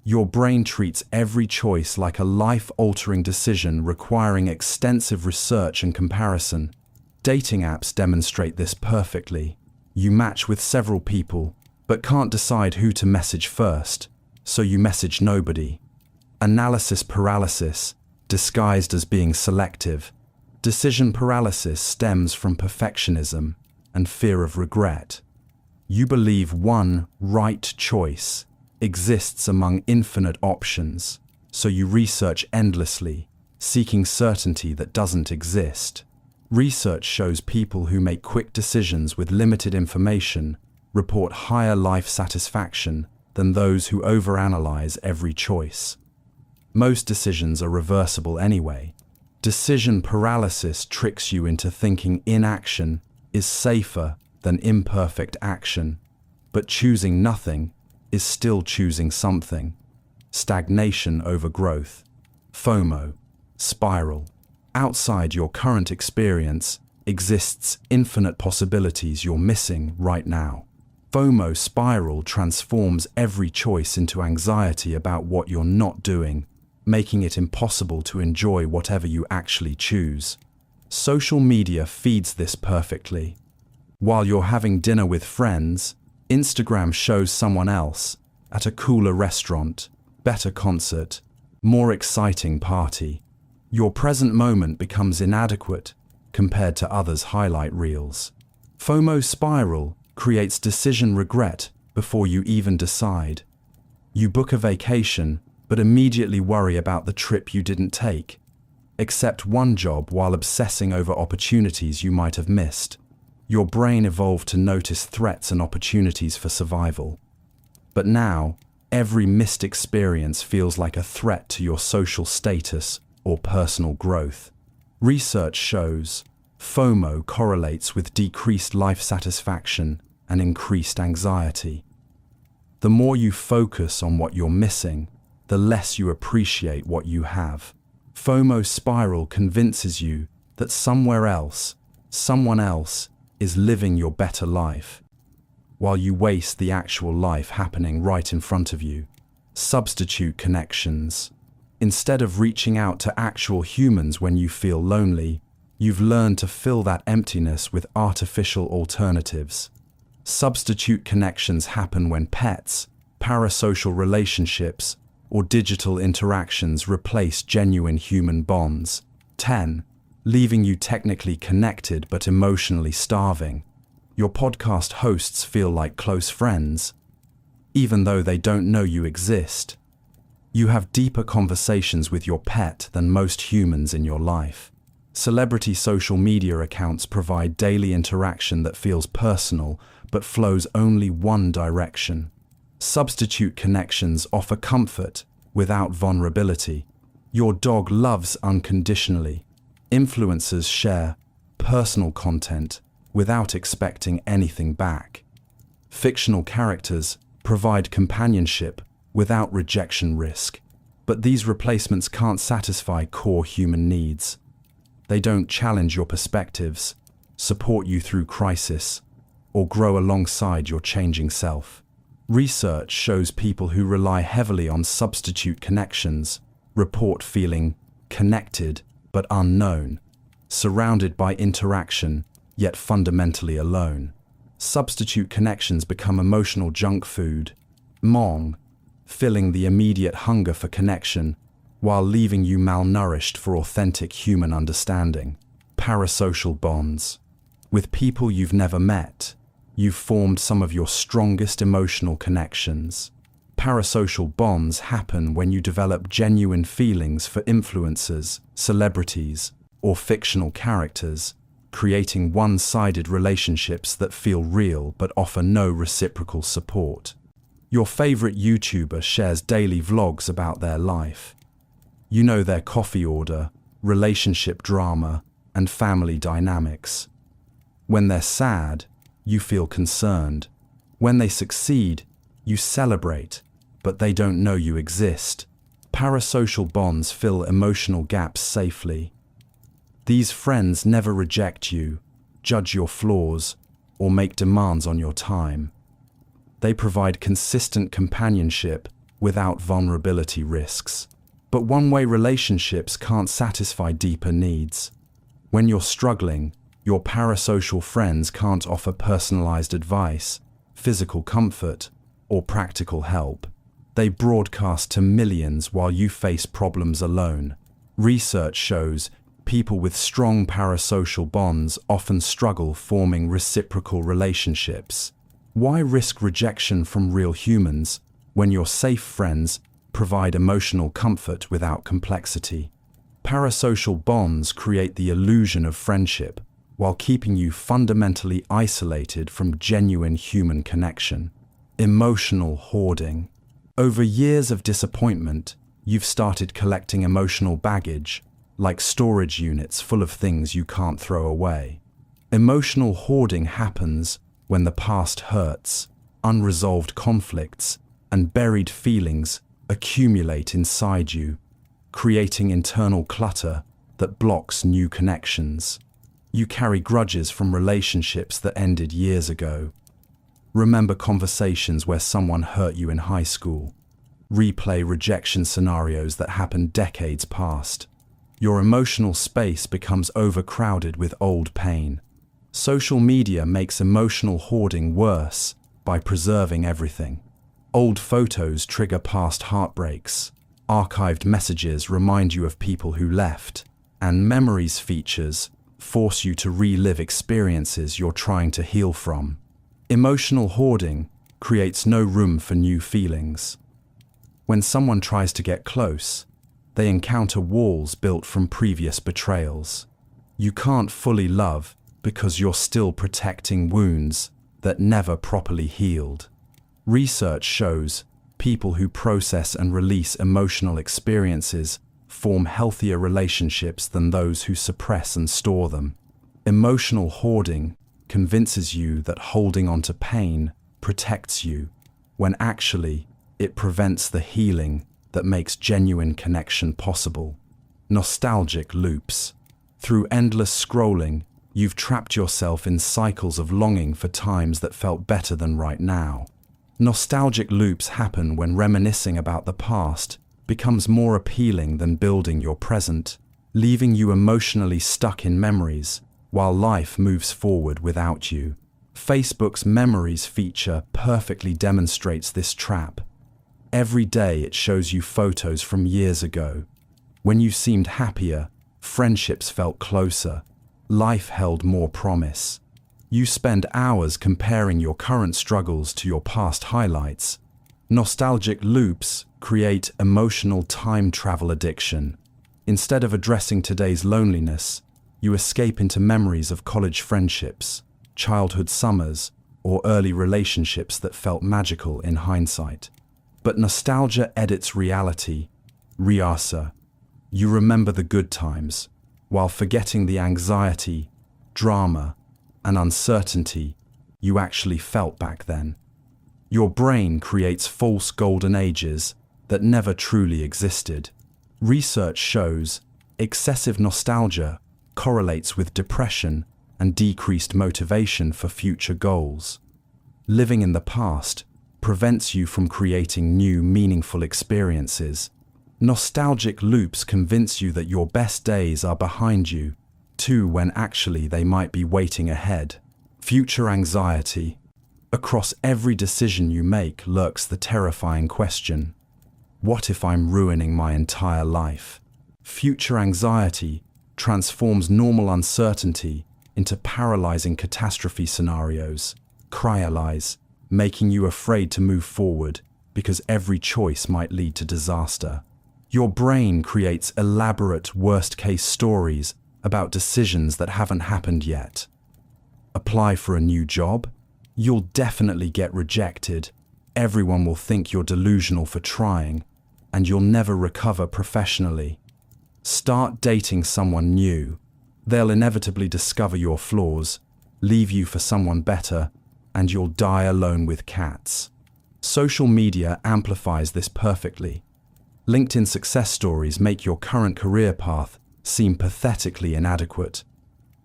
Your brain treats every choice like a life-altering decision requiring extensive research and comparison. Dating apps demonstrate this perfectly. You match with several people, but can't decide who to message first, so you message nobody. Analysis paralysis, disguised as being selective. Decision paralysis stems from perfectionism and fear of regret. You believe one right choice exists among infinite options, so you research endlessly, seeking certainty that doesn't exist. Research shows people who make quick decisions with limited information report higher life satisfaction than those who overanalyze every choice. Most decisions are reversible anyway. Decision paralysis tricks you into thinking inaction is safer than imperfect action, but choosing nothing is still choosing something. Stagnation over growth. FOMO. Spiral. Outside your current experience exists infinite possibilities you're missing right now. FOMO spiral transforms every choice into anxiety about what you're not doing, making it impossible to enjoy whatever you actually choose. Social media feeds this perfectly. While you're having dinner with friends, Instagram shows someone else at a cooler restaurant, better concert, more exciting party. Your present moment becomes inadequate compared to others' highlight reels. FOMO spiral creates decision regret before you even decide. You book a vacation, but immediately worry about the trip you didn't take. Accept one job while obsessing over opportunities you might have missed. Your brain evolved to notice threats and opportunities for survival. But now, every missed experience feels like a threat to your social status or personal growth. Research shows FOMO correlates with decreased life satisfaction and increased anxiety. The more you focus on what you're missing, the less you appreciate what you have. FOMO spiral convinces you that somewhere else, someone else, is living your better life, while you waste the actual life happening right in front of you. Substitute connections. Instead of reaching out to actual humans when you feel lonely, you've learned to fill that emptiness with artificial alternatives. Substitute connections happen when pets, parasocial relationships, or digital interactions replace genuine human bonds. 10. Leaving you technically connected but emotionally starving. Your podcast hosts feel like close friends, even though they don't know you exist. You have deeper conversations with your pet than most humans in your life. Celebrity social media accounts provide daily interaction that feels personal but flows only one direction. Substitute connections offer comfort without vulnerability. Your dog loves unconditionally. Influencers share personal content without expecting anything back. Fictional characters provide companionship without rejection risk. But these replacements can't satisfy core human needs. They don't challenge your perspectives, support you through crisis, or grow alongside your changing self. Research shows people who rely heavily on substitute connections report feeling connected but unknown, surrounded by interaction, yet fundamentally alone. Substitute connections become emotional junk food, mong, filling the immediate hunger for connection while leaving you malnourished for authentic human understanding. Parasocial bonds. With people you've never met, you've formed some of your strongest emotional connections. Parasocial bonds happen when you develop genuine feelings for influencers, celebrities, or fictional characters, creating one-sided relationships that feel real but offer no reciprocal support. Your favorite YouTuber shares daily vlogs about their life. You know their coffee order, relationship drama, and family dynamics. When they're sad, you feel concerned. When they succeed, you celebrate, but they don't know you exist. Parasocial bonds fill emotional gaps safely. These friends never reject you, judge your flaws, or make demands on your time. They provide consistent companionship without vulnerability risks. But one-way relationships can't satisfy deeper needs. When you're struggling, your parasocial friends can't offer personalized advice, physical comfort, or practical help. They broadcast to millions while you face problems alone. Research shows people with strong parasocial bonds often struggle forming reciprocal relationships. Why risk rejection from real humans when your safe friends provide emotional comfort without complexity? Parasocial bonds create the illusion of friendship while keeping you fundamentally isolated from genuine human connection. Emotional hoarding. Over years of disappointment, you've started collecting emotional baggage, like storage units full of things you can't throw away. Emotional hoarding happens when the past hurts, unresolved conflicts, and buried feelings accumulate inside you, creating internal clutter that blocks new connections. You carry grudges from relationships that ended years ago. Remember conversations where someone hurt you in high school. Replay rejection scenarios that happened decades past. Your emotional space becomes overcrowded with old pain. Social media makes emotional hoarding worse by preserving everything. Old photos trigger past heartbreaks. Archived messages remind you of people who left. And memories features force you to relive experiences you're trying to heal from. Emotional hoarding creates no room for new feelings. When someone tries to get close, they encounter walls built from previous betrayals. You can't fully love because you're still protecting wounds that never properly healed. Research shows people who process and release emotional experiences form healthier relationships than those who suppress and store them. Emotional hoarding convinces you that holding on to pain protects you, when actually it prevents the healing that makes genuine connection possible. Nostalgic loops. Through endless scrolling, you've trapped yourself in cycles of longing for times that felt better than right now. Nostalgic loops happen when reminiscing about the past becomes more appealing than building your present, leaving you emotionally stuck in memories while life moves forward without you. Facebook's Memories feature perfectly demonstrates this trap. Every day it shows you photos from years ago. When you seemed happier, friendships felt closer, life held more promise. You spend hours comparing your current struggles to your past highlights. Nostalgic loops create emotional time travel addiction. Instead of addressing today's loneliness, you escape into memories of college friendships, childhood summers, or early relationships that felt magical in hindsight. But nostalgia edits reality. Riasa. You remember the good times, while forgetting the anxiety, drama, and uncertainty you actually felt back then. Your brain creates false golden ages that never truly existed. Research shows excessive nostalgia correlates with depression and decreased motivation for future goals. Living in the past prevents you from creating new, meaningful experiences. Nostalgic loops convince you that your best days are behind you, too, when actually they might be waiting ahead. Future anxiety. Across every decision you make lurks the terrifying question: what if I'm ruining my entire life? Future anxiety transforms normal uncertainty into paralyzing catastrophe scenarios. Cryalize, making you afraid to move forward because every choice might lead to disaster. Your brain creates elaborate worst-case stories about decisions that haven't happened yet. Apply for a new job? You'll definitely get rejected. Everyone will think you're delusional for trying, and you'll never recover professionally. Start dating someone new. They'll inevitably discover your flaws, leave you for someone better, and you'll die alone with cats. Social media amplifies this perfectly. LinkedIn success stories make your current career path seem pathetically inadequate,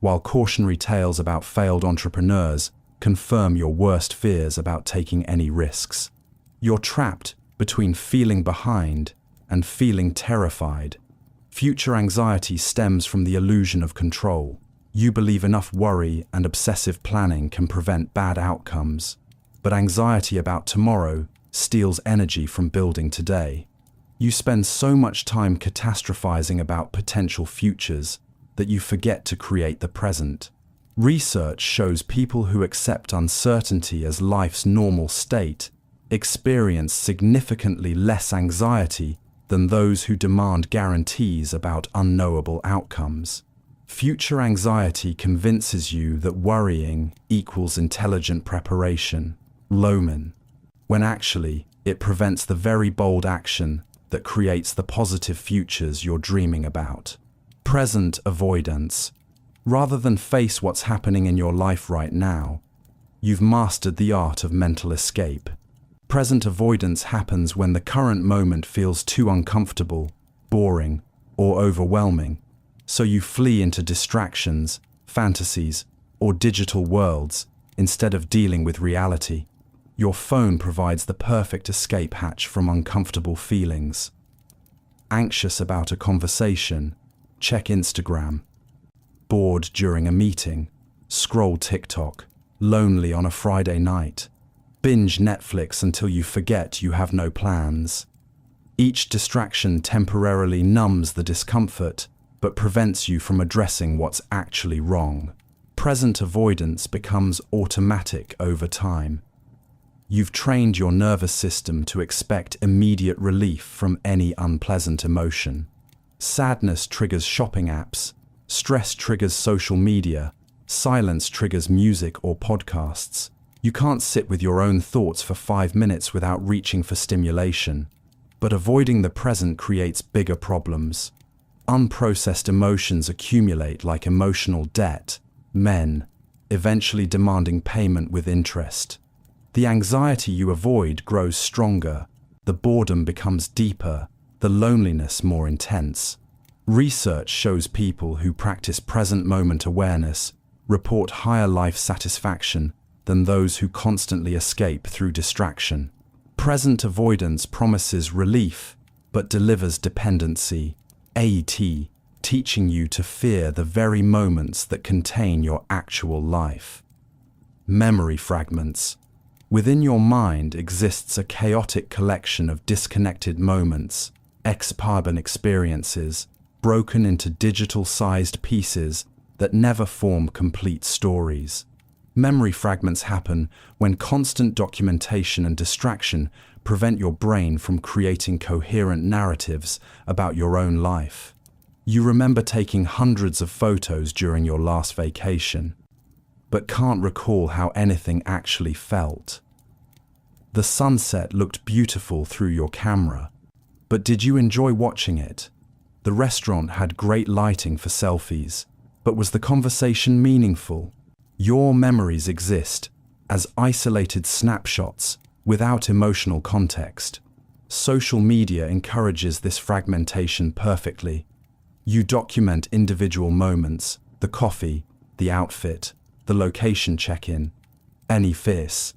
while cautionary tales about failed entrepreneurs confirm your worst fears about taking any risks. You're trapped between feeling behind and feeling terrified. Future anxiety stems from the illusion of control. You believe enough worry and obsessive planning can prevent bad outcomes, but anxiety about tomorrow steals energy from building today. You spend so much time catastrophizing about potential futures that you forget to create the present. Research shows people who accept uncertainty as life's normal state experience significantly less anxiety than those who demand guarantees about unknowable outcomes. Future anxiety convinces you that worrying equals intelligent preparation, Lohman, when actually it prevents the very bold action that creates the positive futures you're dreaming about. Present avoidance. Rather than face what's happening in your life right now, you've mastered the art of mental escape. Present avoidance happens when the current moment feels too uncomfortable, boring, or overwhelming, so you flee into distractions, fantasies, or digital worlds instead of dealing with reality. Your phone provides the perfect escape hatch from uncomfortable feelings. Anxious about a conversation, check Instagram. Bored during a meeting, scroll TikTok. Lonely on a Friday night, binge Netflix until you forget you have no plans. Each distraction temporarily numbs the discomfort, but prevents you from addressing what's actually wrong. Present avoidance becomes automatic over time. You've trained your nervous system to expect immediate relief from any unpleasant emotion. Sadness triggers shopping apps, stress triggers social media, Silence triggers music or podcasts. You can't sit with your own thoughts for 5 minutes without reaching for stimulation. But avoiding the present creates bigger problems. Unprocessed emotions accumulate like emotional debt, eventually demanding payment with interest. The anxiety you avoid grows stronger, the boredom becomes deeper, the loneliness more intense. Research shows people who practice present moment awareness report higher life satisfaction than those who constantly escape through distraction. Present avoidance promises relief, but delivers dependency, teaching you to fear the very moments that contain your actual life. Memory fragments. Within your mind exists a chaotic collection of disconnected moments, ex-carbon experiences, broken into digital-sized pieces that never form complete stories. Memory fragments happen when constant documentation and distraction prevent your brain from creating coherent narratives about your own life. You remember taking hundreds of photos during your last vacation, but can't recall how anything actually felt. The sunset looked beautiful through your camera, but did you enjoy watching it? The restaurant had great lighting for selfies, but was the conversation meaningful? Your memories exist as isolated snapshots without emotional context. Social media encourages this fragmentation perfectly. You document individual moments, the coffee, the outfit, the location check-in, any face,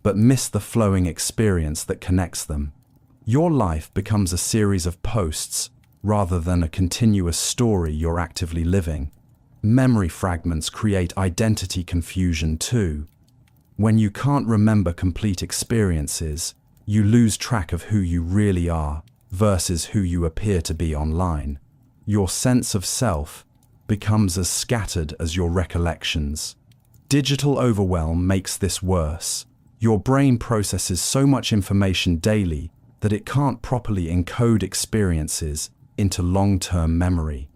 but miss the flowing experience that connects them. Your life becomes a series of posts rather than a continuous story you're actively living. Memory fragments create identity confusion too. When you can't remember complete experiences, you lose track of who you really are versus who you appear to be online. Your sense of self becomes as scattered as your recollections. Digital overwhelm makes this worse. Your brain processes so much information daily that it can't properly encode experiences into long-term memory.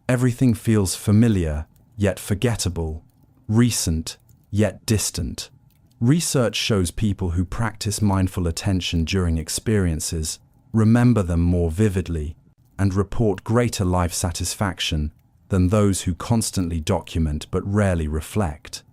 Everything feels familiar, yet forgettable, recent, yet distant. Research shows people who practice mindful attention during experiences remember them more vividly and report greater life satisfaction than those who constantly document but rarely reflect.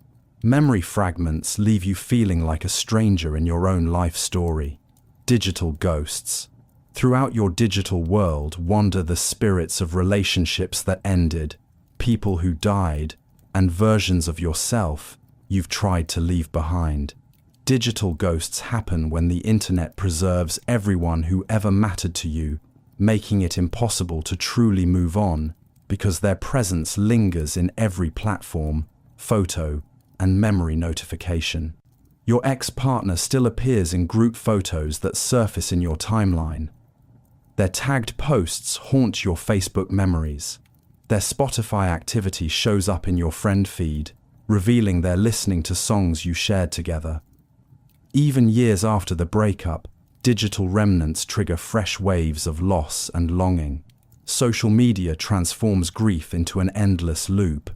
Memory fragments leave you feeling like a stranger in your own life story. Digital ghosts. Throughout your digital world wander the spirits of relationships that ended, people who died, and versions of yourself you've tried to leave behind. Digital ghosts happen when the internet preserves everyone who ever mattered to you, making it impossible to truly move on because their presence lingers in every platform, photo, and memory notification. Your ex-partner still appears in group photos that surface in your timeline. Their tagged posts haunt your Facebook memories. Their Spotify activity shows up in your friend feed, revealing they're listening to songs you shared together. Even years after the breakup, digital remnants trigger fresh waves of loss and longing. Social media transforms grief into an endless loop.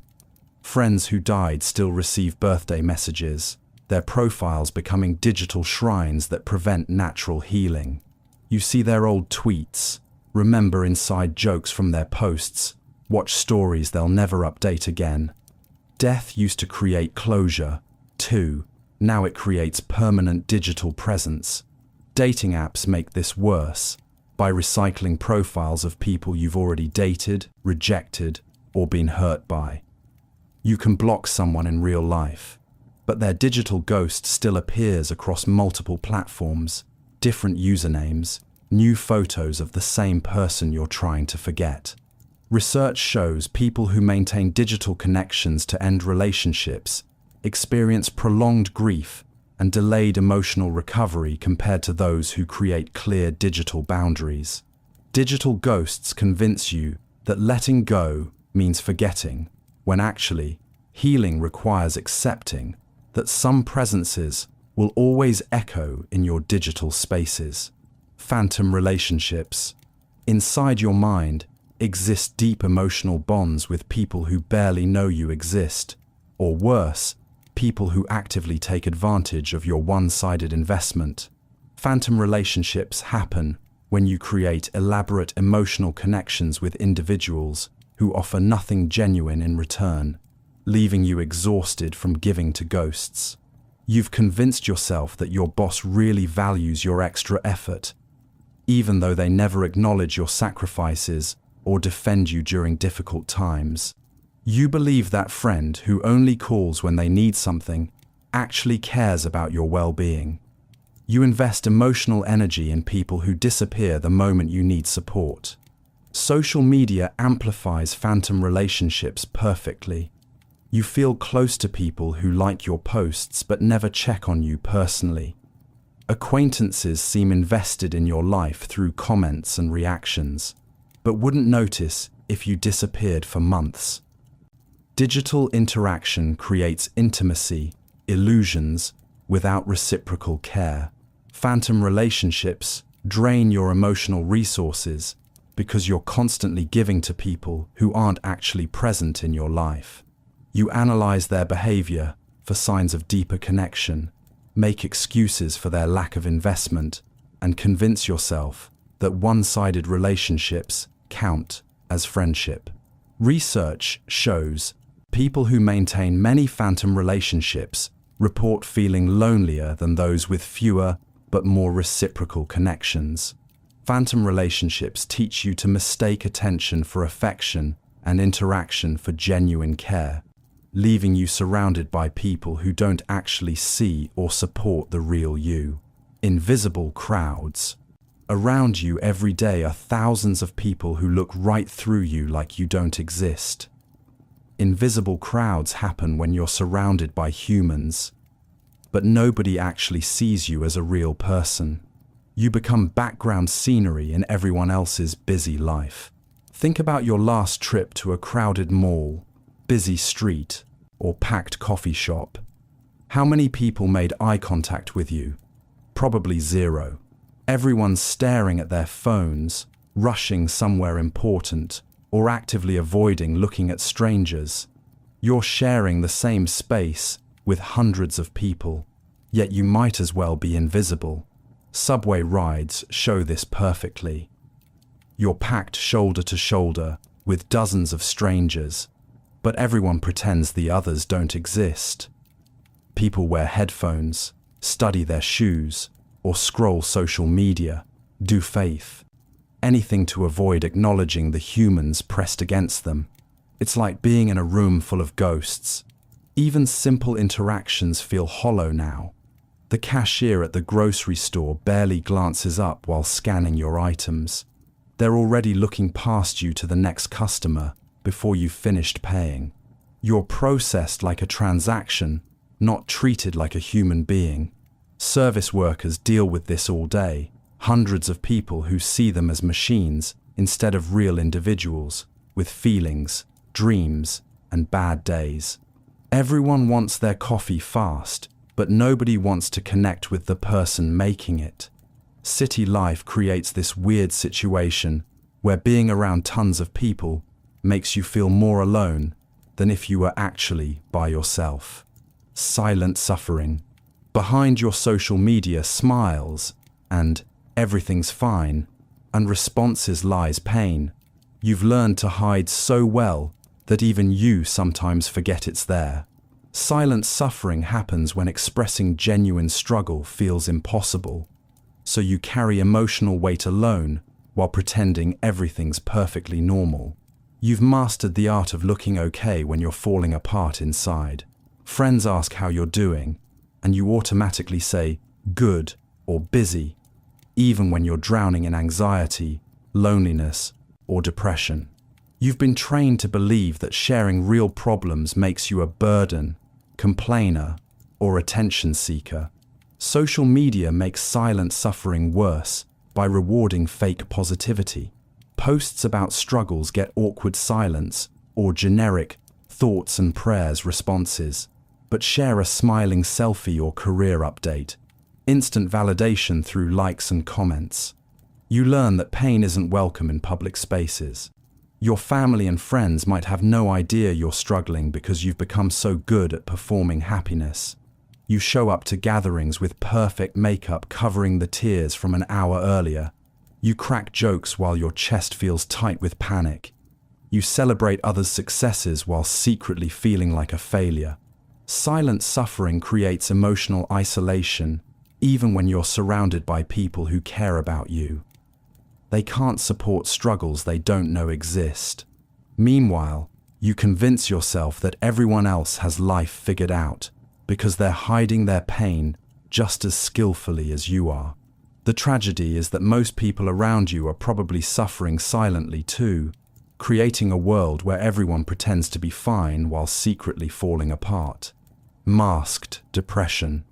Friends who died still receive birthday messages, their profiles becoming digital shrines that prevent natural healing. You see their old tweets, remember inside jokes from their posts, watch stories they'll never update again. Death used to create closure, too. Now it creates permanent digital presence. Dating apps make this worse by recycling profiles of people you've already dated, rejected, or been hurt by. You can block someone in real life, but their digital ghost still appears across multiple platforms, different usernames, new photos of the same person you're trying to forget. Research shows people who maintain digital connections to end relationships experience prolonged grief and delayed emotional recovery compared to those who create clear digital boundaries. Digital ghosts convince you that letting go means forgetting, when actually, healing requires accepting that some presences will always echo in your digital spaces. Phantom relationships. Inside your mind exist deep emotional bonds with people who barely know you exist. or worse, people who actively take advantage of your one-sided investment. Phantom relationships happen when you create elaborate emotional connections with individuals who offer nothing genuine in return, leaving you exhausted from giving to ghosts. You've convinced yourself that your boss really values your extra effort, even though they never acknowledge your sacrifices or defend you during difficult times. You believe that friend who only calls when they need something actually cares about your well-being. You invest emotional energy in people who disappear the moment you need support. Social media amplifies phantom relationships perfectly. You feel close to people who like your posts but never check on you personally. Acquaintances seem invested in your life through comments and reactions, but wouldn't notice if you disappeared for months. Digital interaction creates intimacy, illusions, without reciprocal care. Phantom relationships drain your emotional resources because you're constantly giving to people who aren't actually present in your life. You analyze their behavior for signs of deeper connection, make excuses for their lack of investment, and convince yourself that one-sided relationships count as friendship. Research shows people who maintain many phantom relationships report feeling lonelier than those with fewer but more reciprocal connections. Phantom relationships teach you to mistake attention for affection and interaction for genuine care, leaving you surrounded by people who don't actually see or support the real you. Invisible crowds. Around you every day are thousands of people who look right through you like you don't exist. Invisible crowds happen when you're surrounded by humans, but nobody actually sees you as a real person. You become background scenery in everyone else's busy life. Think about your last trip to a crowded mall, busy street, or packed coffee shop. How many people made eye contact with you? Probably zero. Everyone's staring at their phones, rushing somewhere important, or actively avoiding looking at strangers. You're sharing the same space with hundreds of people, yet you might as well be invisible. Subway rides show this perfectly. You're packed shoulder to shoulder with dozens of strangers, but everyone pretends the others don't exist. People wear headphones, study their shoes, or scroll social media, do faith, anything to avoid acknowledging the humans pressed against them. It's like being in a room full of ghosts. Even simple interactions feel hollow now. The cashier at the grocery store barely glances up while scanning your items. They're already looking past you to the next customer before you've finished paying. You're processed like a transaction, not treated like a human being. Service workers deal with this all day. Hundreds of people who see them as machines instead of real individuals with feelings, dreams, and bad days. Everyone wants their coffee fast, but nobody wants to connect with the person making it. City life creates this weird situation where being around tons of people makes you feel more alone than if you were actually by yourself. Silent suffering. Behind your social media smiles and everything's fine, and responses lies pain. You've learned to hide so well that even you sometimes forget it's there. Silent suffering happens when expressing genuine struggle feels impossible, so you carry emotional weight alone while pretending everything's perfectly normal. You've mastered the art of looking okay when you're falling apart inside. Friends ask how you're doing, and you automatically say, good or busy, even when you're drowning in anxiety, loneliness, or depression. You've been trained to believe that sharing real problems makes you a burden, complainer, or attention seeker. Social media makes silent suffering worse by rewarding fake positivity. Posts about struggles get awkward silence or generic thoughts and prayers responses, but share a smiling selfie or career update. Instant validation through likes and comments. You learn that pain isn't welcome in public spaces. Your family and friends might have no idea you're struggling because you've become so good at performing happiness. You show up to gatherings with perfect makeup covering the tears from an hour earlier. You crack jokes while your chest feels tight with panic. You celebrate others' successes while secretly feeling like a failure. Silent suffering creates emotional isolation, even when you're surrounded by people who care about you. They can't support struggles they don't know exist. Meanwhile, you convince yourself that everyone else has life figured out because they're hiding their pain just as skillfully as you are. The tragedy is that most people around you are probably suffering silently too, creating a world where everyone pretends to be fine while secretly falling apart. Masked depression.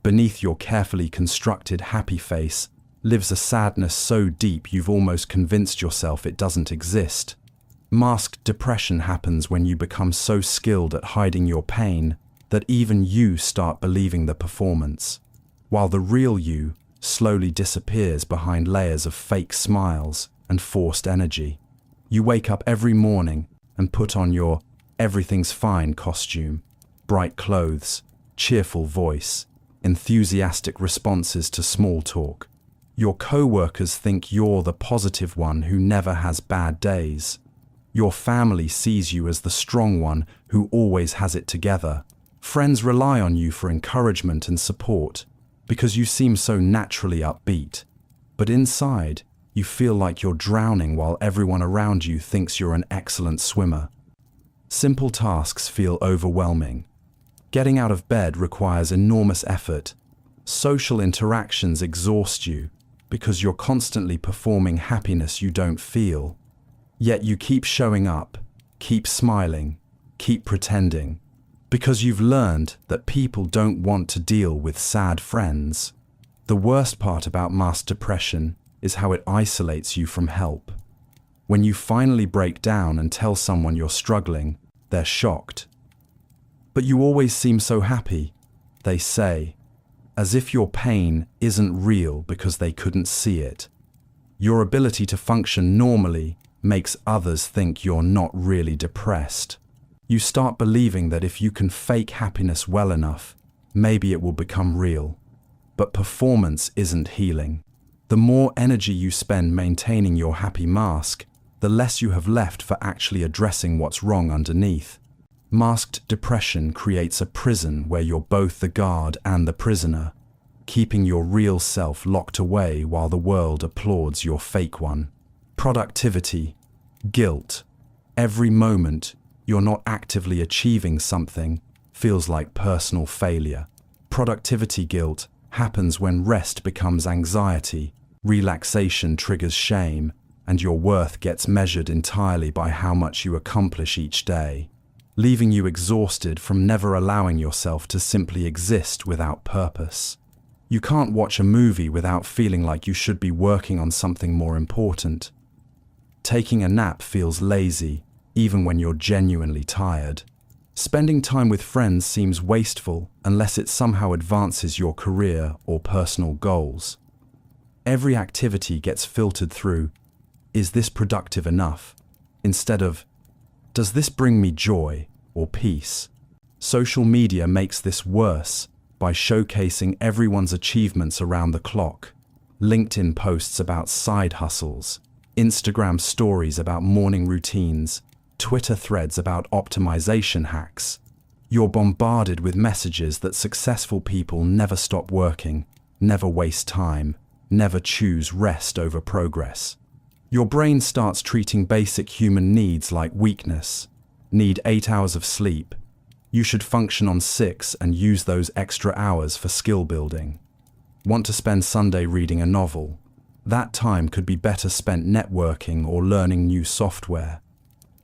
Beneath your carefully constructed happy face lives a sadness so deep you've almost convinced yourself it doesn't exist. Masked depression happens when you become so skilled at hiding your pain that even you start believing the performance, while the real you slowly disappears behind layers of fake smiles and forced energy. You wake up every morning and put on your everything's fine costume, bright clothes, cheerful voice, enthusiastic responses to small talk. Your co-workers think you're the positive one who never has bad days. Your family sees you as the strong one who always has it together. Friends rely on you for encouragement and support because you seem so naturally upbeat. But inside, you feel like you're drowning while everyone around you thinks you're an excellent swimmer. Simple tasks feel overwhelming. Getting out of bed requires enormous effort. Social interactions exhaust you because you're constantly performing happiness you don't feel. Yet you keep showing up, keep smiling, keep pretending, because you've learned that people don't want to deal with sad friends. The worst part about masked depression is how it isolates you from help. When you finally break down and tell someone you're struggling, they're shocked. "But you always seem so happy," they say, as if your pain isn't real because they couldn't see it. Your ability to function normally makes others think you're not really depressed. You start believing that if you can fake happiness well enough, maybe it will become real. But performance isn't healing. The more energy you spend maintaining your happy mask, the less you have left for actually addressing what's wrong underneath. Masked depression creates a prison where you're both the guard and the prisoner, keeping your real self locked away while the world applauds your fake one. Productivity, guilt. Every moment you're not actively achieving something feels like personal failure. Productivity guilt happens when rest becomes anxiety, relaxation triggers shame, and your worth gets measured entirely by how much you accomplish each day, leaving you exhausted from never allowing yourself to simply exist without purpose. You can't watch a movie without feeling like you should be working on something more important. Taking a nap feels lazy, even when you're genuinely tired. Spending time with friends seems wasteful unless it somehow advances your career or personal goals. Every activity gets filtered through, "Is this productive enough?" instead of, "Does this bring me joy or peace?" Social media makes this worse by showcasing everyone's achievements around the clock. LinkedIn posts about side hustles, Instagram stories about morning routines, Twitter threads about optimization hacks. You're bombarded with messages that successful people never stop working, never waste time, never choose rest over progress. Your brain starts treating basic human needs like weakness. Need 8 hours of sleep. You should function on 6 and use those extra hours for skill building. Want to spend Sunday reading a novel? That time could be better spent networking or learning new software.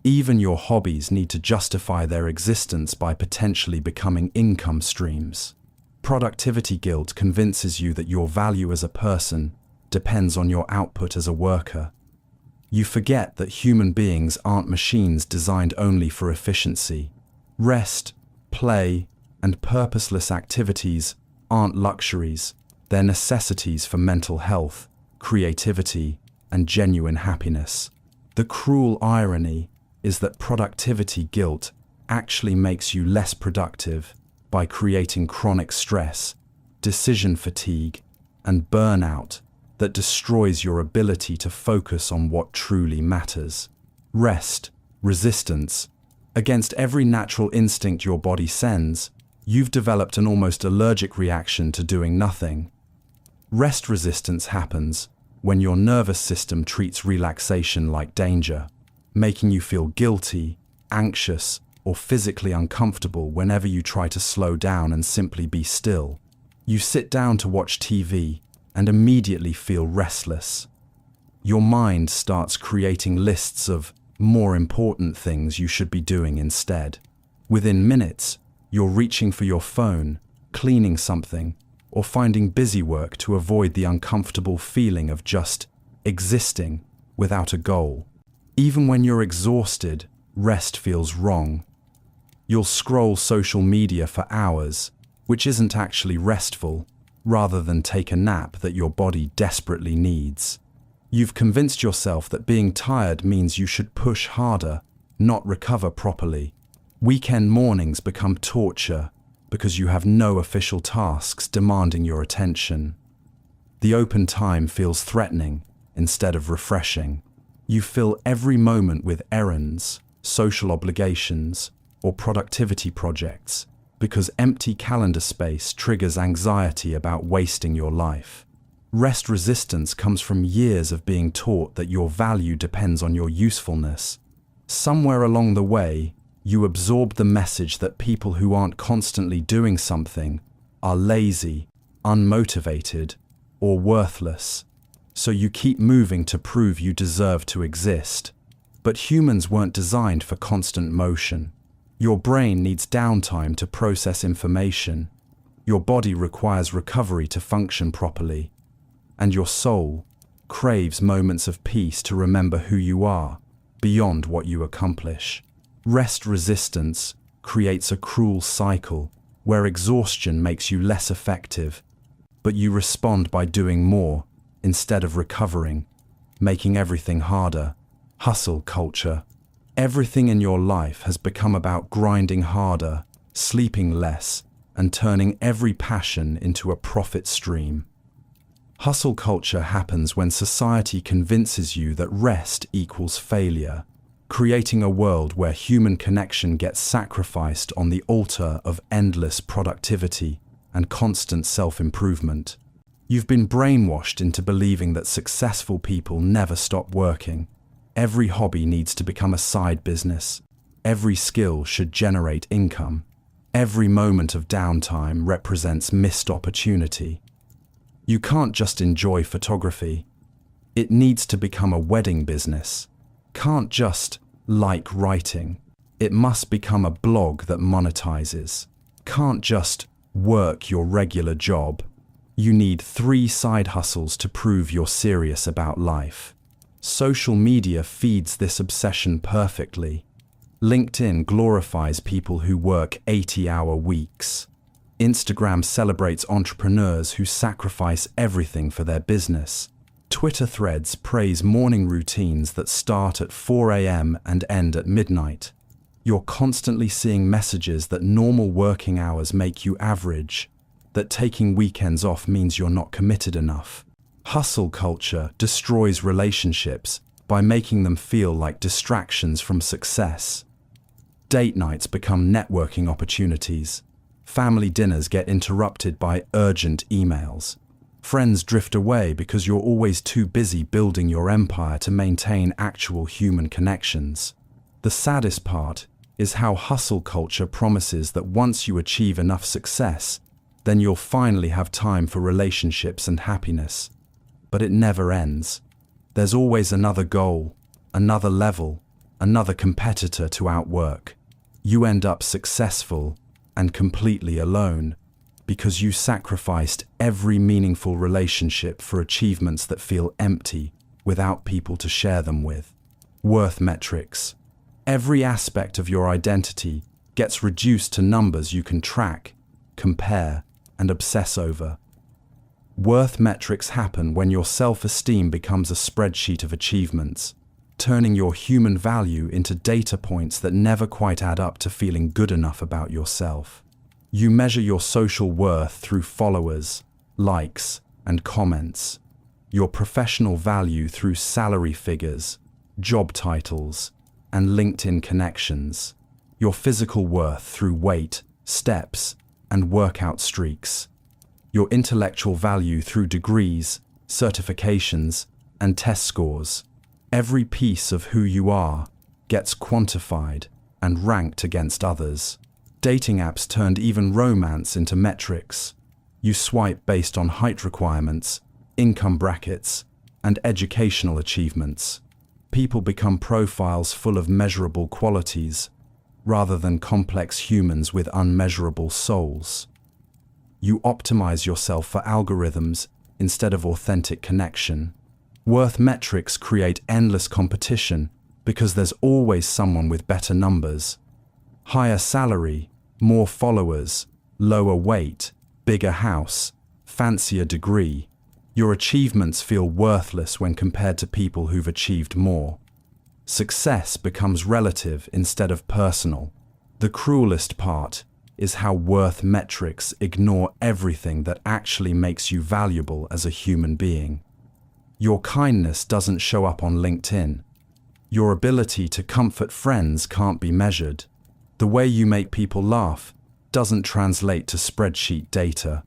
Even your hobbies need to justify their existence by potentially becoming income streams. Productivity guilt convinces you that your value as a person depends on your output as a worker. You forget that human beings aren't machines designed only for efficiency. Rest, play, and purposeless activities aren't luxuries. They're necessities for mental health, creativity, and genuine happiness. The cruel irony is that productivity guilt actually makes you less productive by creating chronic stress, decision fatigue, and burnout that destroys your ability to focus on what truly matters. Rest, resistance. Against every natural instinct your body sends, you've developed an almost allergic reaction to doing nothing. Rest resistance happens when your nervous system treats relaxation like danger, making you feel guilty, anxious, or physically uncomfortable whenever you try to slow down and simply be still. You sit down to watch TV and immediately feel restless. Your mind starts creating lists of more important things you should be doing instead. Within minutes, you're reaching for your phone, cleaning something, or finding busy work to avoid the uncomfortable feeling of just existing without a goal. Even when you're exhausted, rest feels wrong. You'll scroll social media for hours, which isn't actually restful, rather than take a nap that your body desperately needs. You've convinced yourself that being tired means you should push harder, not recover properly. Weekend mornings become torture because you have no official tasks demanding your attention. The open time feels threatening instead of refreshing. You fill every moment with errands, social obligations, or productivity projects because empty calendar space triggers anxiety about wasting your life. Rest resistance comes from years of being taught that your value depends on your usefulness. Somewhere along the way, you absorb the message that people who aren't constantly doing something are lazy, unmotivated, or worthless. So you keep moving to prove you deserve to exist. But humans weren't designed for constant motion. Your brain needs downtime to process information. Your body requires recovery to function properly. And your soul craves moments of peace to remember who you are, beyond what you accomplish. Rest resistance creates a cruel cycle where exhaustion makes you less effective, but you respond by doing more instead of recovering, making everything harder. Hustle culture. Everything in your life has become about grinding harder, sleeping less, and turning every passion into a profit stream. Hustle culture happens when society convinces you that rest equals failure, creating a world where human connection gets sacrificed on the altar of endless productivity and constant self-improvement. You've been brainwashed into believing that successful people never stop working. Every hobby needs to become a side business. Every skill should generate income. Every moment of downtime represents missed opportunity. You can't just enjoy photography. It needs to become a wedding business. Can't just like writing. It must become a blog that monetizes. Can't just work your regular job. You need 3 side hustles to prove you're serious about life. Social media feeds this obsession perfectly. LinkedIn glorifies people who work 80-hour weeks. Instagram celebrates entrepreneurs who sacrifice everything for their business. Twitter threads praise morning routines that start at 4 a.m. and end at midnight. You're constantly seeing messages that normal working hours make you average, that taking weekends off means you're not committed enough. Hustle culture destroys relationships by making them feel like distractions from success. Date nights become networking opportunities. Family dinners get interrupted by urgent emails. Friends drift away because you're always too busy building your empire to maintain actual human connections. The saddest part is how hustle culture promises that once you achieve enough success, then you'll finally have time for relationships and happiness. But it never ends. There's always another goal, another level, another competitor to outwork. You end up successful and completely alone because you sacrificed every meaningful relationship for achievements that feel empty without people to share them with. Worth metrics. Every aspect of your identity gets reduced to numbers you can track, compare, and obsess over. Worth metrics happen when your self-esteem becomes a spreadsheet of achievements, turning your human value into data points that never quite add up to feeling good enough about yourself. You measure your social worth through followers, likes, and comments, your professional value through salary figures, job titles, and LinkedIn connections, your physical worth through weight, steps, and workout streaks, your intellectual value through degrees, certifications, and test scores. Every piece of who you are gets quantified and ranked against others. Dating apps turned even romance into metrics. You swipe based on height requirements, income brackets, and educational achievements. People become profiles full of measurable qualities, rather than complex humans with unmeasurable souls. You optimize yourself for algorithms instead of authentic connection. Worth metrics create endless competition because there's always someone with better numbers. Higher salary, more followers, lower weight, bigger house, fancier degree. Your achievements feel worthless when compared to people who've achieved more. Success becomes relative instead of personal. The cruelest part is how worth metrics ignore everything that actually makes you valuable as a human being. Your kindness doesn't show up on LinkedIn. Your ability to comfort friends can't be measured. The way you make people laugh doesn't translate to spreadsheet data.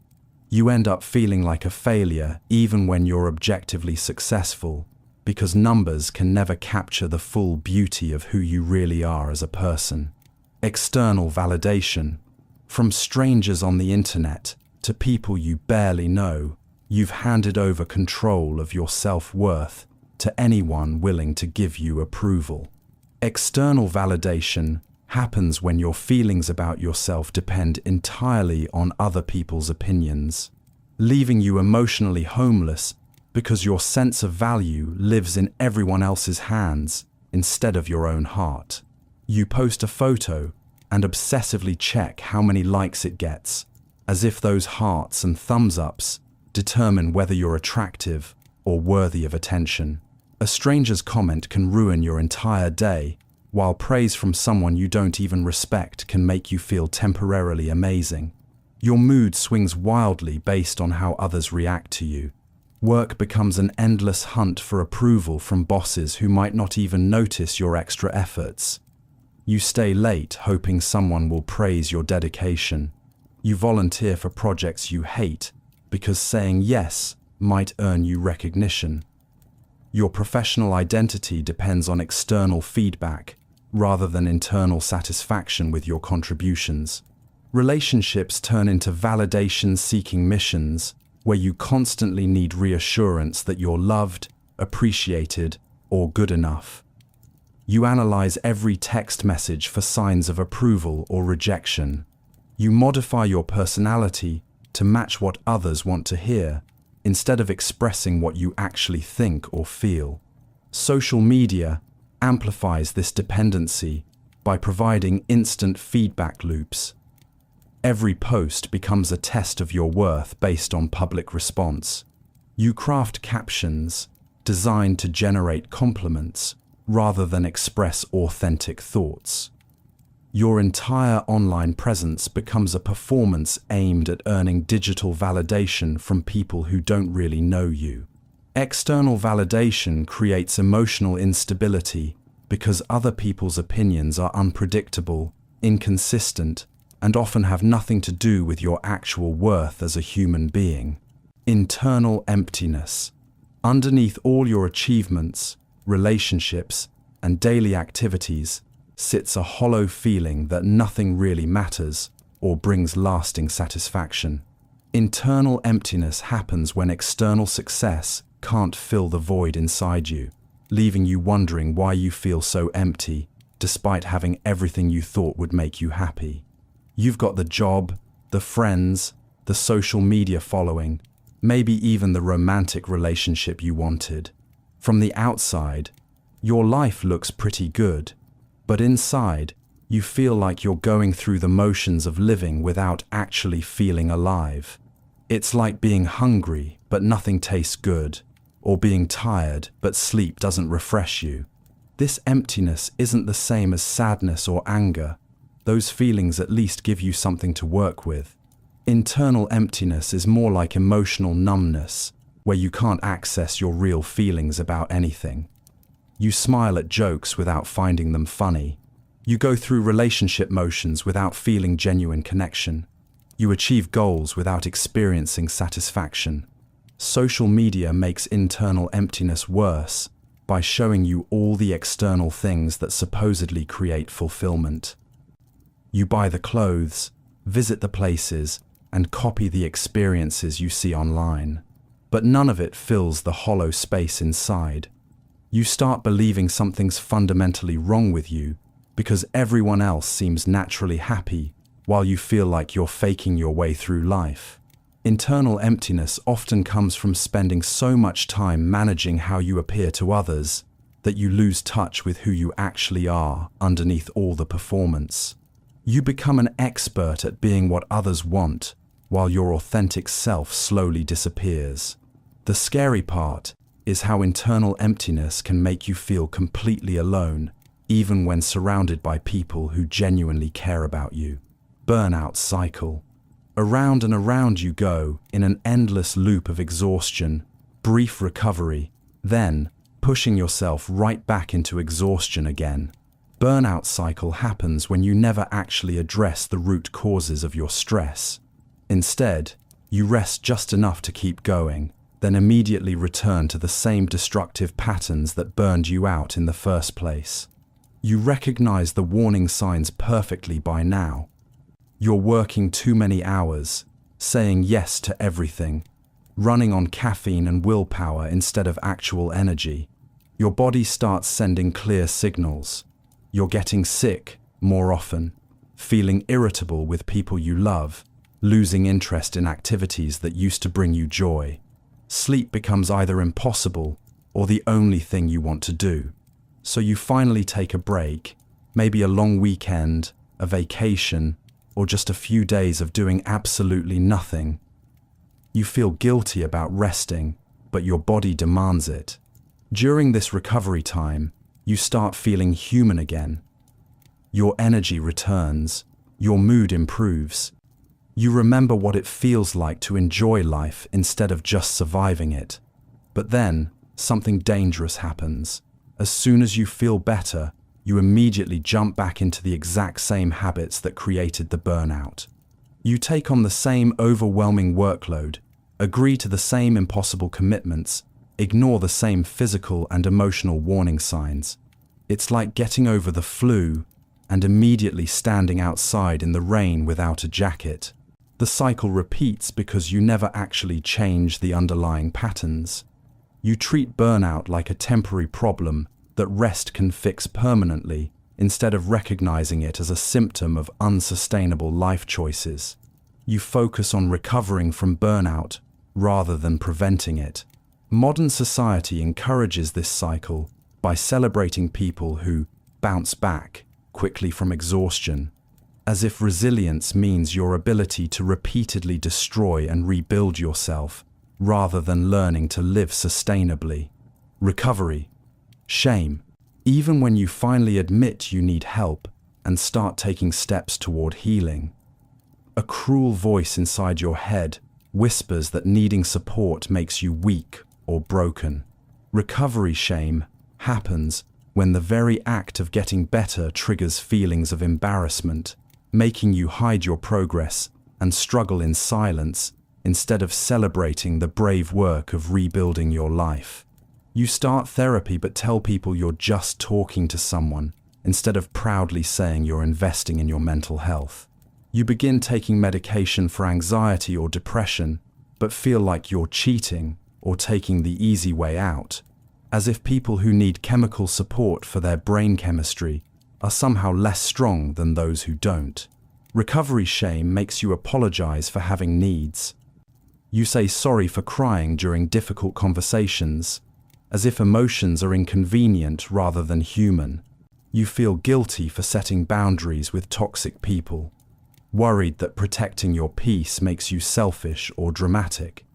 You end up feeling like a failure even when you're objectively successful, because numbers can never capture the full beauty of who you really are as a person. External validation. From strangers on the internet to people you barely know, you've handed over control of your self-worth to anyone willing to give you approval. External validation happens when your feelings about yourself depend entirely on other people's opinions, leaving you emotionally homeless because your sense of value lives in everyone else's hands instead of your own heart. You post a photo and obsessively check how many likes it gets, as if those hearts and thumbs ups determine whether you're attractive or worthy of attention. A stranger's comment can ruin your entire day, while praise from someone you don't even respect can make you feel temporarily amazing. Your mood swings wildly based on how others react to you. Work becomes an endless hunt for approval from bosses who might not even notice your extra efforts. You stay late hoping someone will praise your dedication. You volunteer for projects you hate because saying yes might earn you recognition. Your professional identity depends on external feedback rather than internal satisfaction with your contributions. Relationships turn into validation-seeking missions where you constantly need reassurance that you're loved, appreciated, or good enough. You analyze every text message for signs of approval or rejection. You modify your personality to match what others want to hear, instead of expressing what you actually think or feel. Social media amplifies this dependency by providing instant feedback loops. Every post becomes a test of your worth based on public response. You craft captions designed to generate compliments rather than express authentic thoughts. Your entire online presence becomes a performance aimed at earning digital validation from people who don't really know you. External validation creates emotional instability because other people's opinions are unpredictable, inconsistent, and often have nothing to do with your actual worth as a human being. Internal emptiness. Underneath all your achievements, relationships, and daily activities sits a hollow feeling that nothing really matters or brings lasting satisfaction. Internal emptiness happens when external success can't fill the void inside you, leaving you wondering why you feel so empty, despite having everything you thought would make you happy. You've got the job, the friends, the social media following, maybe even the romantic relationship you wanted. From the outside, your life looks pretty good, but inside, you feel like you're going through the motions of living without actually feeling alive. It's like being hungry, but nothing tastes good, or being tired, but sleep doesn't refresh you. This emptiness isn't the same as sadness or anger. Those feelings at least give you something to work with. Internal emptiness is more like emotional numbness, where you can't access your real feelings about anything. You smile at jokes without finding them funny. You go through relationship motions without feeling genuine connection. You achieve goals without experiencing satisfaction. Social media makes internal emptiness worse by showing you all the external things that supposedly create fulfillment. You buy the clothes, visit the places, and copy the experiences you see online. But none of it fills the hollow space inside. You start believing something's fundamentally wrong with you because everyone else seems naturally happy while you feel like you're faking your way through life. Internal emptiness often comes from spending so much time managing how you appear to others that you lose touch with who you actually are underneath all the performance. You become an expert at being what others want, while your authentic self slowly disappears. The scary part is how internal emptiness can make you feel completely alone, even when surrounded by people who genuinely care about you. Burnout cycle. Around and around you go in an endless loop of exhaustion, brief recovery, then pushing yourself right back into exhaustion again. Burnout cycle happens when you never actually address the root causes of your stress. Instead, you rest just enough to keep going, then immediately return to the same destructive patterns that burned you out in the first place. You recognize the warning signs perfectly by now. You're working too many hours, saying yes to everything, running on caffeine and willpower instead of actual energy. Your body starts sending clear signals. You're getting sick more often, feeling irritable with people you love, losing interest in activities that used to bring you joy. Sleep becomes either impossible or the only thing you want to do. So you finally take a break, maybe a long weekend, a vacation, or just a few days of doing absolutely nothing. You feel guilty about resting, but your body demands it. During this recovery time, you start feeling human again. Your energy returns, your mood improves. You remember what it feels like to enjoy life instead of just surviving it. But then, something dangerous happens. As soon as you feel better, you immediately jump back into the exact same habits that created the burnout. You take on the same overwhelming workload, agree to the same impossible commitments, ignore the same physical and emotional warning signs. It's like getting over the flu and immediately standing outside in the rain without a jacket. The cycle repeats because you never actually change the underlying patterns. You treat burnout like a temporary problem that rest can fix permanently, instead of recognizing it as a symptom of unsustainable life choices. You focus on recovering from burnout rather than preventing it. Modern society encourages this cycle by celebrating people who bounce back quickly from exhaustion, as if resilience means your ability to repeatedly destroy and rebuild yourself, rather than learning to live sustainably. Recovery. Shame. Even when you finally admit you need help and start taking steps toward healing. A cruel voice inside your head whispers that needing support makes you weak or broken. Recovery shame happens when the very act of getting better triggers feelings of embarrassment, making you hide your progress and struggle in silence instead of celebrating the brave work of rebuilding your life. You start therapy but tell people you're just talking to someone instead of proudly saying you're investing in your mental health. You begin taking medication for anxiety or depression but feel like you're cheating or taking the easy way out, as if people who need chemical support for their brain chemistry are somehow less strong than those who don't. Recovery shame makes you apologize for having needs. You say sorry for crying during difficult conversations, as if emotions are inconvenient rather than human. You feel guilty for setting boundaries with toxic people, worried that protecting your peace makes you selfish or dramatic.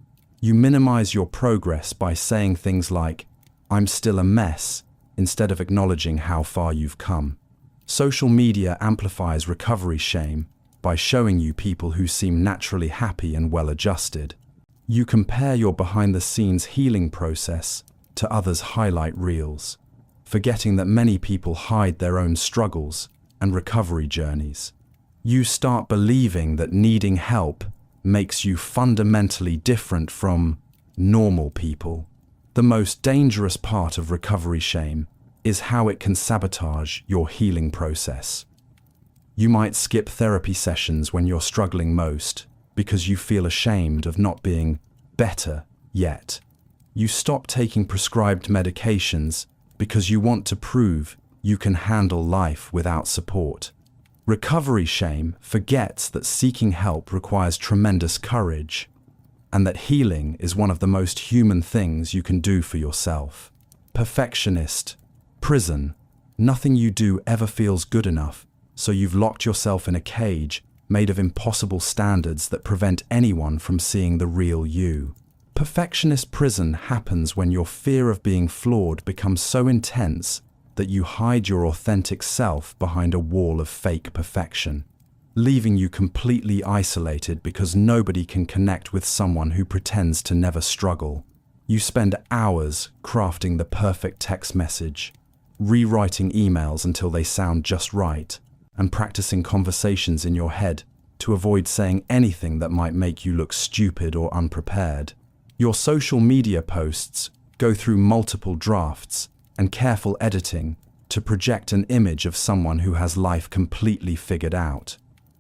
You minimize your progress by saying things like, "I'm still a mess," instead of acknowledging how far you've come. Social media amplifies recovery shame by showing you people who seem naturally happy and well-adjusted. You compare your behind-the-scenes healing process to others' highlight reels, forgetting that many people hide their own struggles and recovery journeys. You start believing that needing help makes you fundamentally different from normal people. The most dangerous part of recovery shame is how it can sabotage your healing process. You might skip therapy sessions when you're struggling most because you feel ashamed of not being better yet. You stop taking prescribed medications because you want to prove you can handle life without support. Recovery shame forgets that seeking help requires tremendous courage, and that healing is one of the most human things you can do for yourself. Perfectionist, prison, nothing you do ever feels good enough, so you've locked yourself in a cage made of impossible standards that prevent anyone from seeing the real you. Perfectionist prison happens when your fear of being flawed becomes so intense that you hide your authentic self behind a wall of fake perfection, leaving you completely isolated because nobody can connect with someone who pretends to never struggle. You spend hours crafting the perfect text message, rewriting emails until they sound just right, and practicing conversations in your head to avoid saying anything that might make you look stupid or unprepared. Your social media posts go through multiple drafts and careful editing to project an image of someone who has life completely figured out.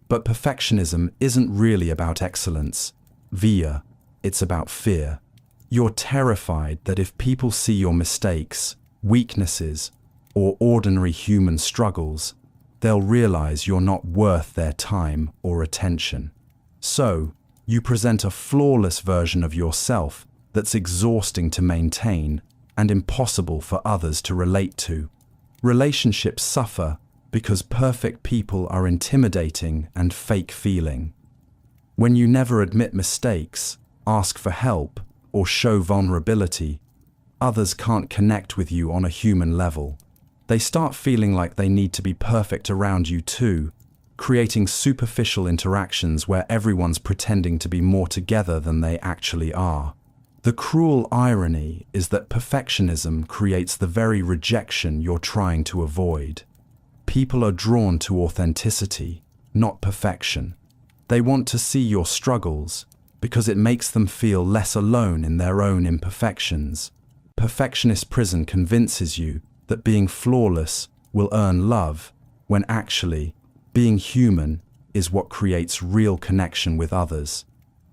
But perfectionism isn't really about excellence, it's about fear. You're terrified that if people see your mistakes, weaknesses, or ordinary human struggles, they'll realize you're not worth their time or attention. So, you present a flawless version of yourself that's exhausting to maintain and impossible for others to relate to. Relationships suffer because perfect people are intimidating and fake-feeling. When you never admit mistakes, ask for help, or show vulnerability, others can't connect with you on a human level. They start feeling like they need to be perfect around you too, creating superficial interactions where everyone's pretending to be more together than they actually are. The cruel irony is that perfectionism creates the very rejection you're trying to avoid. People are drawn to authenticity, not perfection. They want to see your struggles because it makes them feel less alone in their own imperfections. Perfectionist prison convinces you that being flawless will earn love, when actually, being human is what creates real connection with others.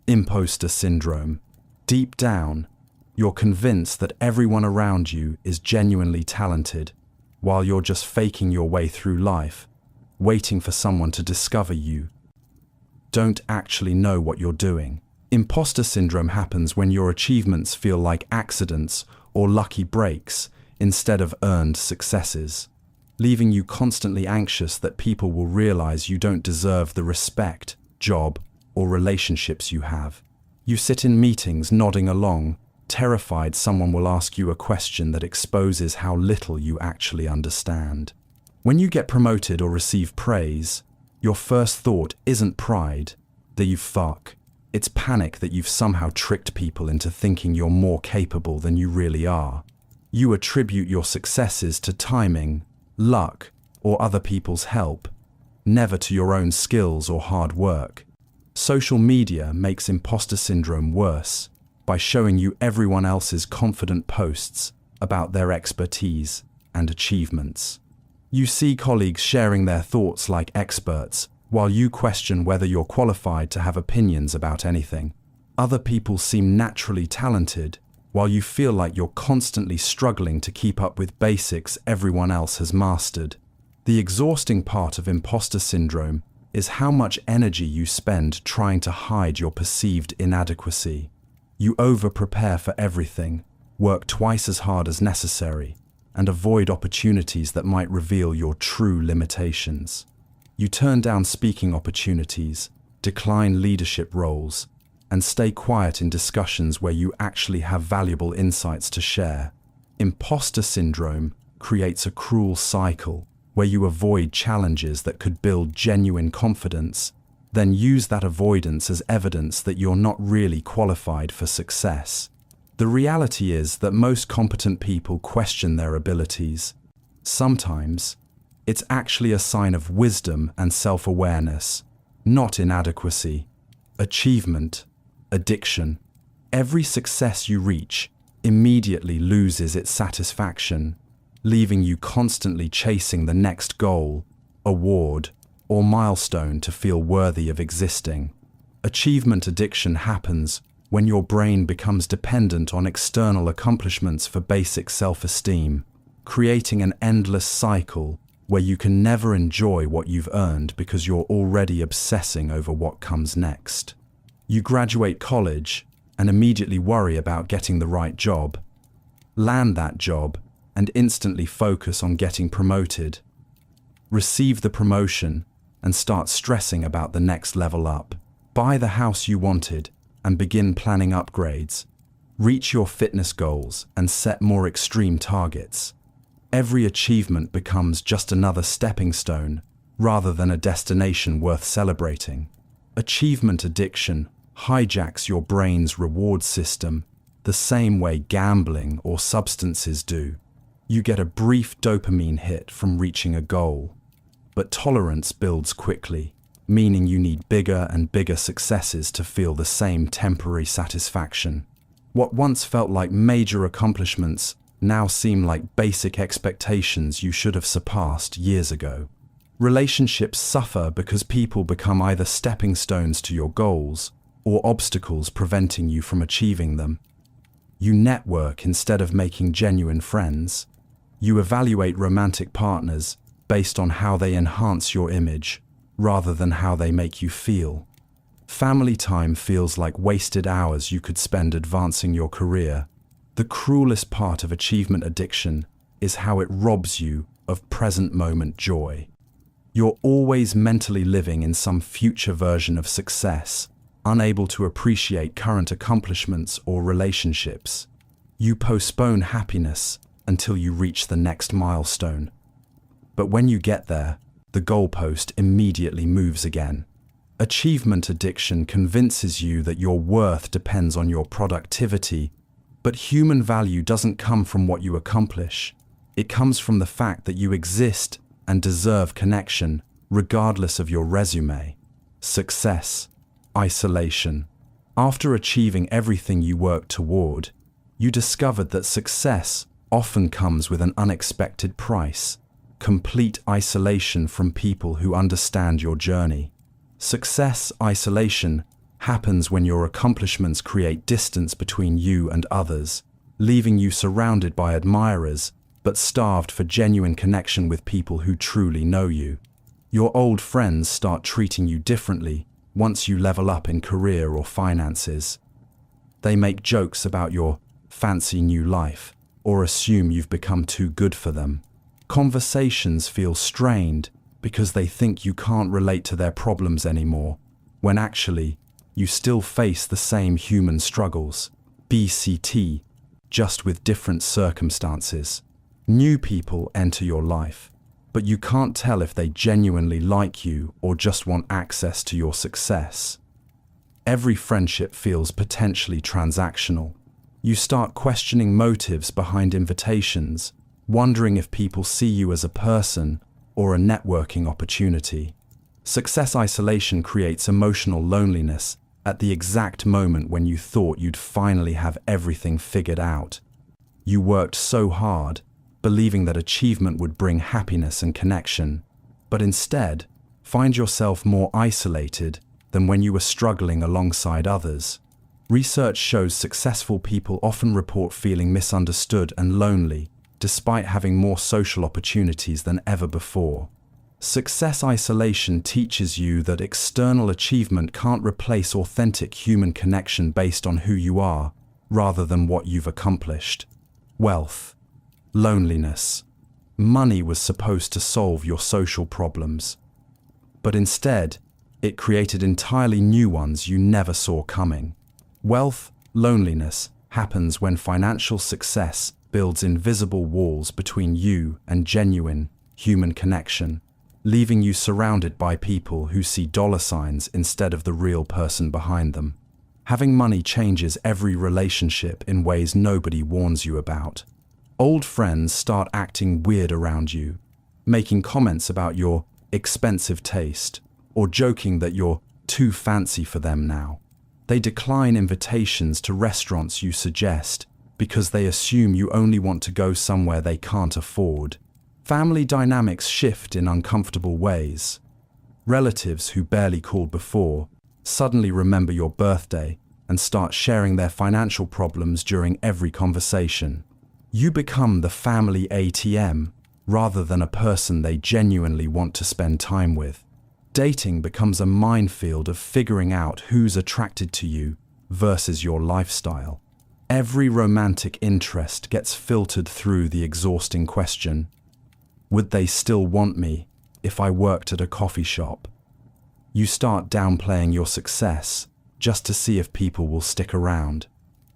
Imposter syndrome. Deep down, you're convinced that everyone around you is genuinely talented, while you're just faking your way through life, waiting for someone to discover you don't actually know what you're doing. Imposter syndrome happens when your achievements feel like accidents or lucky breaks instead of earned successes, leaving you constantly anxious that people will realize you don't deserve the respect, job, or relationships you have. You sit in meetings nodding along, terrified someone will ask you a question that exposes how little you actually understand. When you get promoted or receive praise, your first thought isn't pride that you fuck. It's panic that you've somehow tricked people into thinking you're more capable than you really are. You attribute your successes to timing, luck, or other people's help, never to your own skills or hard work. Social media makes imposter syndrome worse by showing you everyone else's confident posts about their expertise and achievements. You see colleagues sharing their thoughts like experts, while you question whether you're qualified to have opinions about anything. Other people seem naturally talented, while you feel like you're constantly struggling to keep up with basics everyone else has mastered. The exhausting part of imposter syndrome is how much energy you spend trying to hide your perceived inadequacy. You over-prepare for everything, work twice as hard as necessary, and avoid opportunities that might reveal your true limitations. You turn down speaking opportunities, decline leadership roles, and stay quiet in discussions where you actually have valuable insights to share. Imposter syndrome creates a cruel cycle where you avoid challenges that could build genuine confidence, then use that avoidance as evidence that you're not really qualified for success. The reality is that most competent people question their abilities. Sometimes, it's actually a sign of wisdom and self-awareness, not inadequacy. Achievement, addiction. Every success you reach immediately loses its satisfaction, leaving you constantly chasing the next goal, award, or milestone to feel worthy of existing. Achievement addiction happens when your brain becomes dependent on external accomplishments for basic self-esteem, creating an endless cycle where you can never enjoy what you've earned because you're already obsessing over what comes next. You graduate college and immediately worry about getting the right job, land that job, and instantly focus on getting promoted. Receive the promotion and start stressing about the next level up. Buy the house you wanted and begin planning upgrades. Reach your fitness goals and set more extreme targets. Every achievement becomes just another stepping stone rather than a destination worth celebrating. Achievement addiction hijacks your brain's reward system the same way gambling or substances do. You get a brief dopamine hit from reaching a goal, but tolerance builds quickly, meaning you need bigger and bigger successes to feel the same temporary satisfaction. What once felt like major accomplishments now seem like basic expectations you should have surpassed years ago. Relationships suffer because people become either stepping stones to your goals or obstacles preventing you from achieving them. You network instead of making genuine friends. You evaluate romantic partners based on how they enhance your image rather than how they make you feel. Family time feels like wasted hours you could spend advancing your career. The cruelest part of achievement addiction is how it robs you of present moment joy. You're always mentally living in some future version of success, unable to appreciate current accomplishments or relationships. You postpone happiness until you reach the next milestone. But when you get there, the goalpost immediately moves again. Achievement addiction convinces you that your worth depends on your productivity, but human value doesn't come from what you accomplish. It comes from the fact that you exist and deserve connection, regardless of your resume. Success, isolation. After achieving everything you worked toward, you discovered that success often comes with an unexpected price: complete isolation from people who understand your journey. Success isolation happens when your accomplishments create distance between you and others, leaving you surrounded by admirers but starved for genuine connection with people who truly know you. Your old friends start treating you differently once you level up in career or finances. They make jokes about your fancy new life or assume you've become too good for them. Conversations feel strained because they think you can't relate to their problems anymore, when actually, you still face the same human struggles. BCT, just with different circumstances. New people enter your life, but you can't tell if they genuinely like you or just want access to your success. Every friendship feels potentially transactional. You start questioning motives behind invitations, wondering if people see you as a person or a networking opportunity. Success isolation creates emotional loneliness at the exact moment when you thought you'd finally have everything figured out. You worked so hard, believing that achievement would bring happiness and connection, but instead, find yourself more isolated than when you were struggling alongside others. Research shows successful people often report feeling misunderstood and lonely, despite having more social opportunities than ever before. Success isolation teaches you that external achievement can't replace authentic human connection based on who you are, rather than what you've accomplished. Wealth, loneliness. Money was supposed to solve your social problems, but instead, it created entirely new ones you never saw coming. Wealth, loneliness happens when financial success builds invisible walls between you and genuine human connection, leaving you surrounded by people who see dollar signs instead of the real person behind them. Having money changes every relationship in ways nobody warns you about. Old friends start acting weird around you, making comments about your expensive taste, or joking that you're too fancy for them now. They decline invitations to restaurants you suggest because they assume you only want to go somewhere they can't afford. Family dynamics shift in uncomfortable ways. Relatives who barely called before suddenly remember your birthday and start sharing their financial problems during every conversation. You become the family ATM rather than a person they genuinely want to spend time with. Dating becomes a minefield of figuring out who's attracted to you versus your lifestyle. Every romantic interest gets filtered through the exhausting question, would they still want me if I worked at a coffee shop? You start downplaying your success just to see if people will stick around.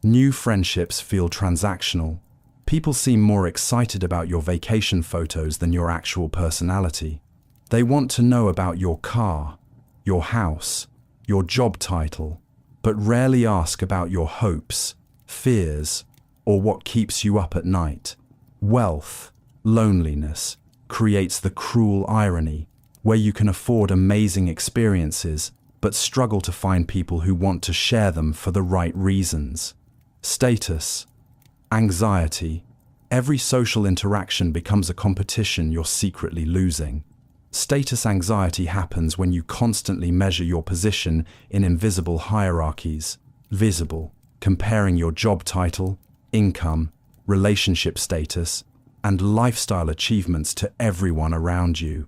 New friendships feel transactional. People seem more excited about your vacation photos than your actual personality. They want to know about your car, your house, your job title, but rarely ask about your hopes, fears, or what keeps you up at night. Wealth, loneliness, creates the cruel irony where you can afford amazing experiences but struggle to find people who want to share them for the right reasons. Status, anxiety. Every social interaction becomes a competition you're secretly losing. Status anxiety happens when you constantly measure your position in invisible hierarchies. Visible, comparing your job title, income, relationship status, and lifestyle achievements to everyone around you,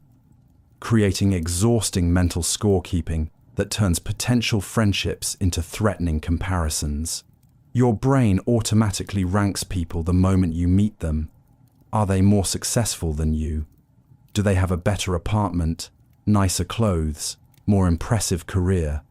creating exhausting mental scorekeeping that turns potential friendships into threatening comparisons. Your brain automatically ranks people the moment you meet them. Are they more successful than you? Do they have a better apartment, nicer clothes, more impressive career?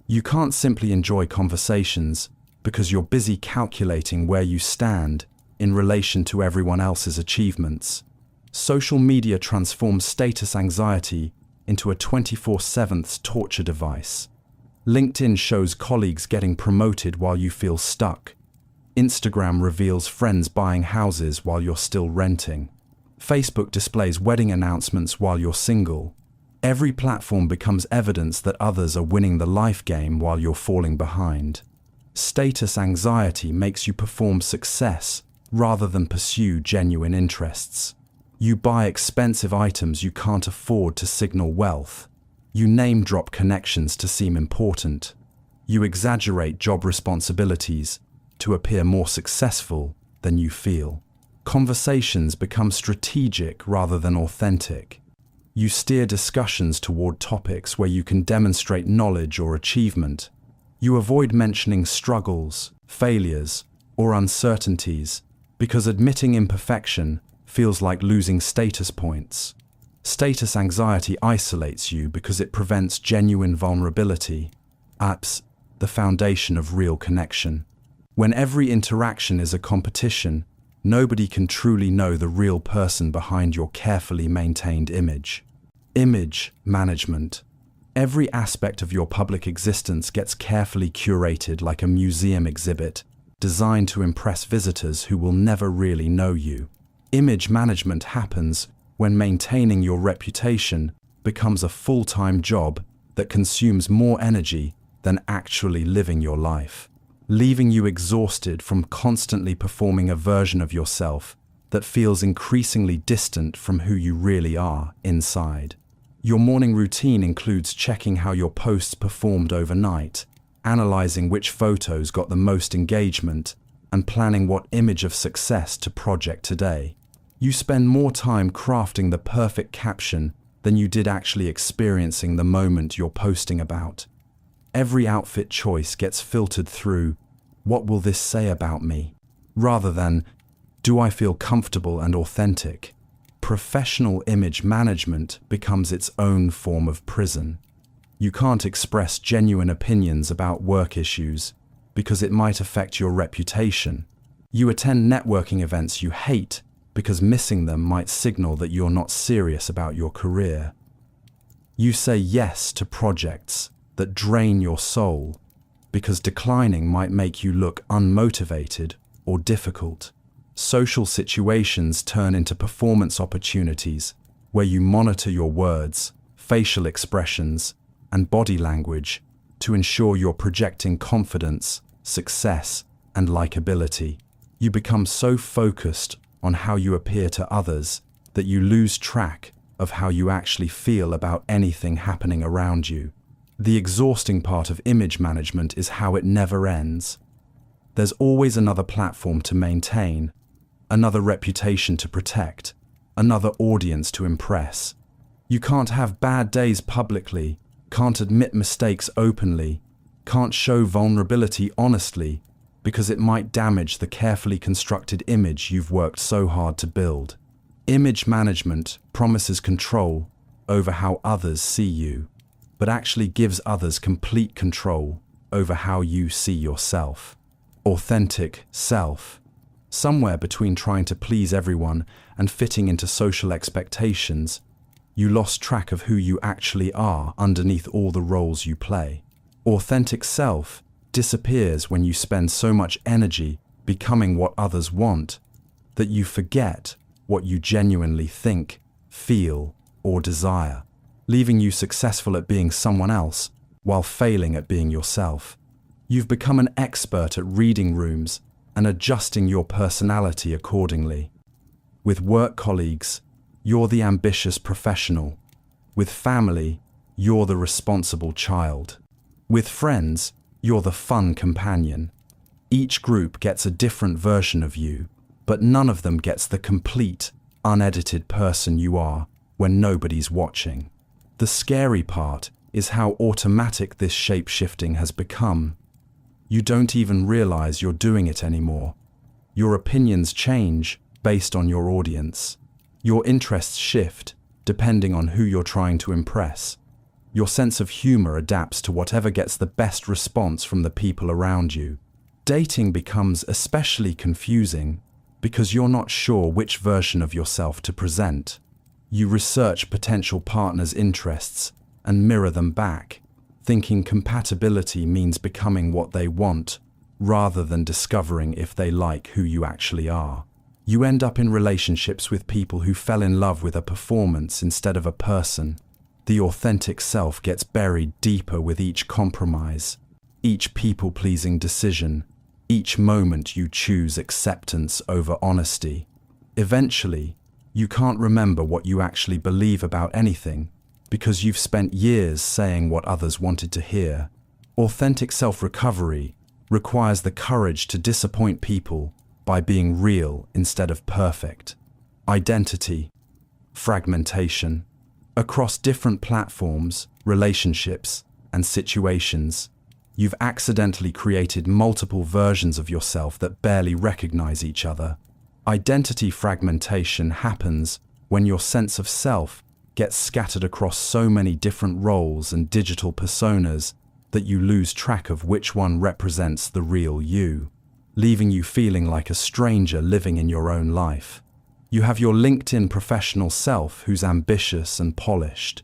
You can't simply enjoy conversations because you're busy calculating where you stand in relation to everyone else's achievements. Social media transforms status anxiety into a 24/7 torture device. LinkedIn shows colleagues getting promoted while you feel stuck. Instagram reveals friends buying houses while you're still renting. Facebook displays wedding announcements while you're single. Every platform becomes evidence that others are winning the life game while you're falling behind. Status anxiety makes you perform success rather than pursue genuine interests. You buy expensive items you can't afford to signal wealth. You name-drop connections to seem important. You exaggerate job responsibilities to appear more successful than you feel. Conversations become strategic rather than authentic. You steer discussions toward topics where you can demonstrate knowledge or achievement. You avoid mentioning struggles, failures, or uncertainties because admitting imperfection feels like losing status points. Status anxiety isolates you because it prevents genuine vulnerability. Apps, the foundation of real connection. When every interaction is a competition, nobody can truly know the real person behind your carefully maintained image. Image management. Every aspect of your public existence gets carefully curated like a museum exhibit, designed to impress visitors who will never really know you. Image management happens when maintaining your reputation becomes a full-time job that consumes more energy than actually living your life, leaving you exhausted from constantly performing a version of yourself that feels increasingly distant from who you really are inside. Your morning routine includes checking how your posts performed overnight, analyzing which photos got the most engagement, and planning what image of success to project today. You spend more time crafting the perfect caption than you did actually experiencing the moment you're posting about. Every outfit choice gets filtered through, what will this say about me? Rather than, do I feel comfortable and authentic? Professional image management becomes its own form of prison. You can't express genuine opinions about work issues because it might affect your reputation. You attend networking events you hate because missing them might signal that you're not serious about your career. You say yes to projects that drain your soul because declining might make you look unmotivated or difficult. Social situations turn into performance opportunities where you monitor your words, facial expressions, and body language to ensure you're projecting confidence, success, and likability. You become so focused on how you appear to others that you lose track of how you actually feel about anything happening around you. The exhausting part of image management is how it never ends. There's always another platform to maintain, another reputation to protect, another audience to impress. You can't have bad days publicly, can't admit mistakes openly, can't show vulnerability honestly, because it might damage the carefully constructed image you've worked so hard to build. Image management promises control over how others see you, but actually gives others complete control over how you see yourself. Authentic self. Somewhere between trying to please everyone and fitting into social expectations, you lost track of who you actually are underneath all the roles you play. Authentic self disappears when you spend so much energy becoming what others want that you forget what you genuinely think, feel, or desire, leaving you successful at being someone else while failing at being yourself. You've become an expert at reading rooms and adjusting your personality accordingly. With work colleagues, you're the ambitious professional. With family, you're the responsible child. With friends, you're the fun companion. Each group gets a different version of you, but none of them gets the complete, unedited person you are when nobody's watching. The scary part is how automatic this shape-shifting has become. You don't even realize you're doing it anymore. Your opinions change based on your audience. Your interests shift depending on who you're trying to impress. Your sense of humor adapts to whatever gets the best response from the people around you. Dating becomes especially confusing because you're not sure which version of yourself to present. You research potential partners' interests and mirror them back, thinking compatibility means becoming what they want, rather than discovering if they like who you actually are. You end up in relationships with people who fell in love with a performance instead of a person. The authentic self gets buried deeper with each compromise, each people-pleasing decision, each moment you choose acceptance over honesty. Eventually, you can't remember what you actually believe about anything because you've spent years saying what others wanted to hear. Authentic self-recovery requires the courage to disappoint people by being real instead of perfect. Identity. Fragmentation. Across different platforms, relationships, and situations, you've accidentally created multiple versions of yourself that barely recognize each other. Identity fragmentation happens when your sense of self gets scattered across so many different roles and digital personas that you lose track of which one represents the real you, leaving you feeling like a stranger living in your own life. You have your LinkedIn professional self who's ambitious and polished,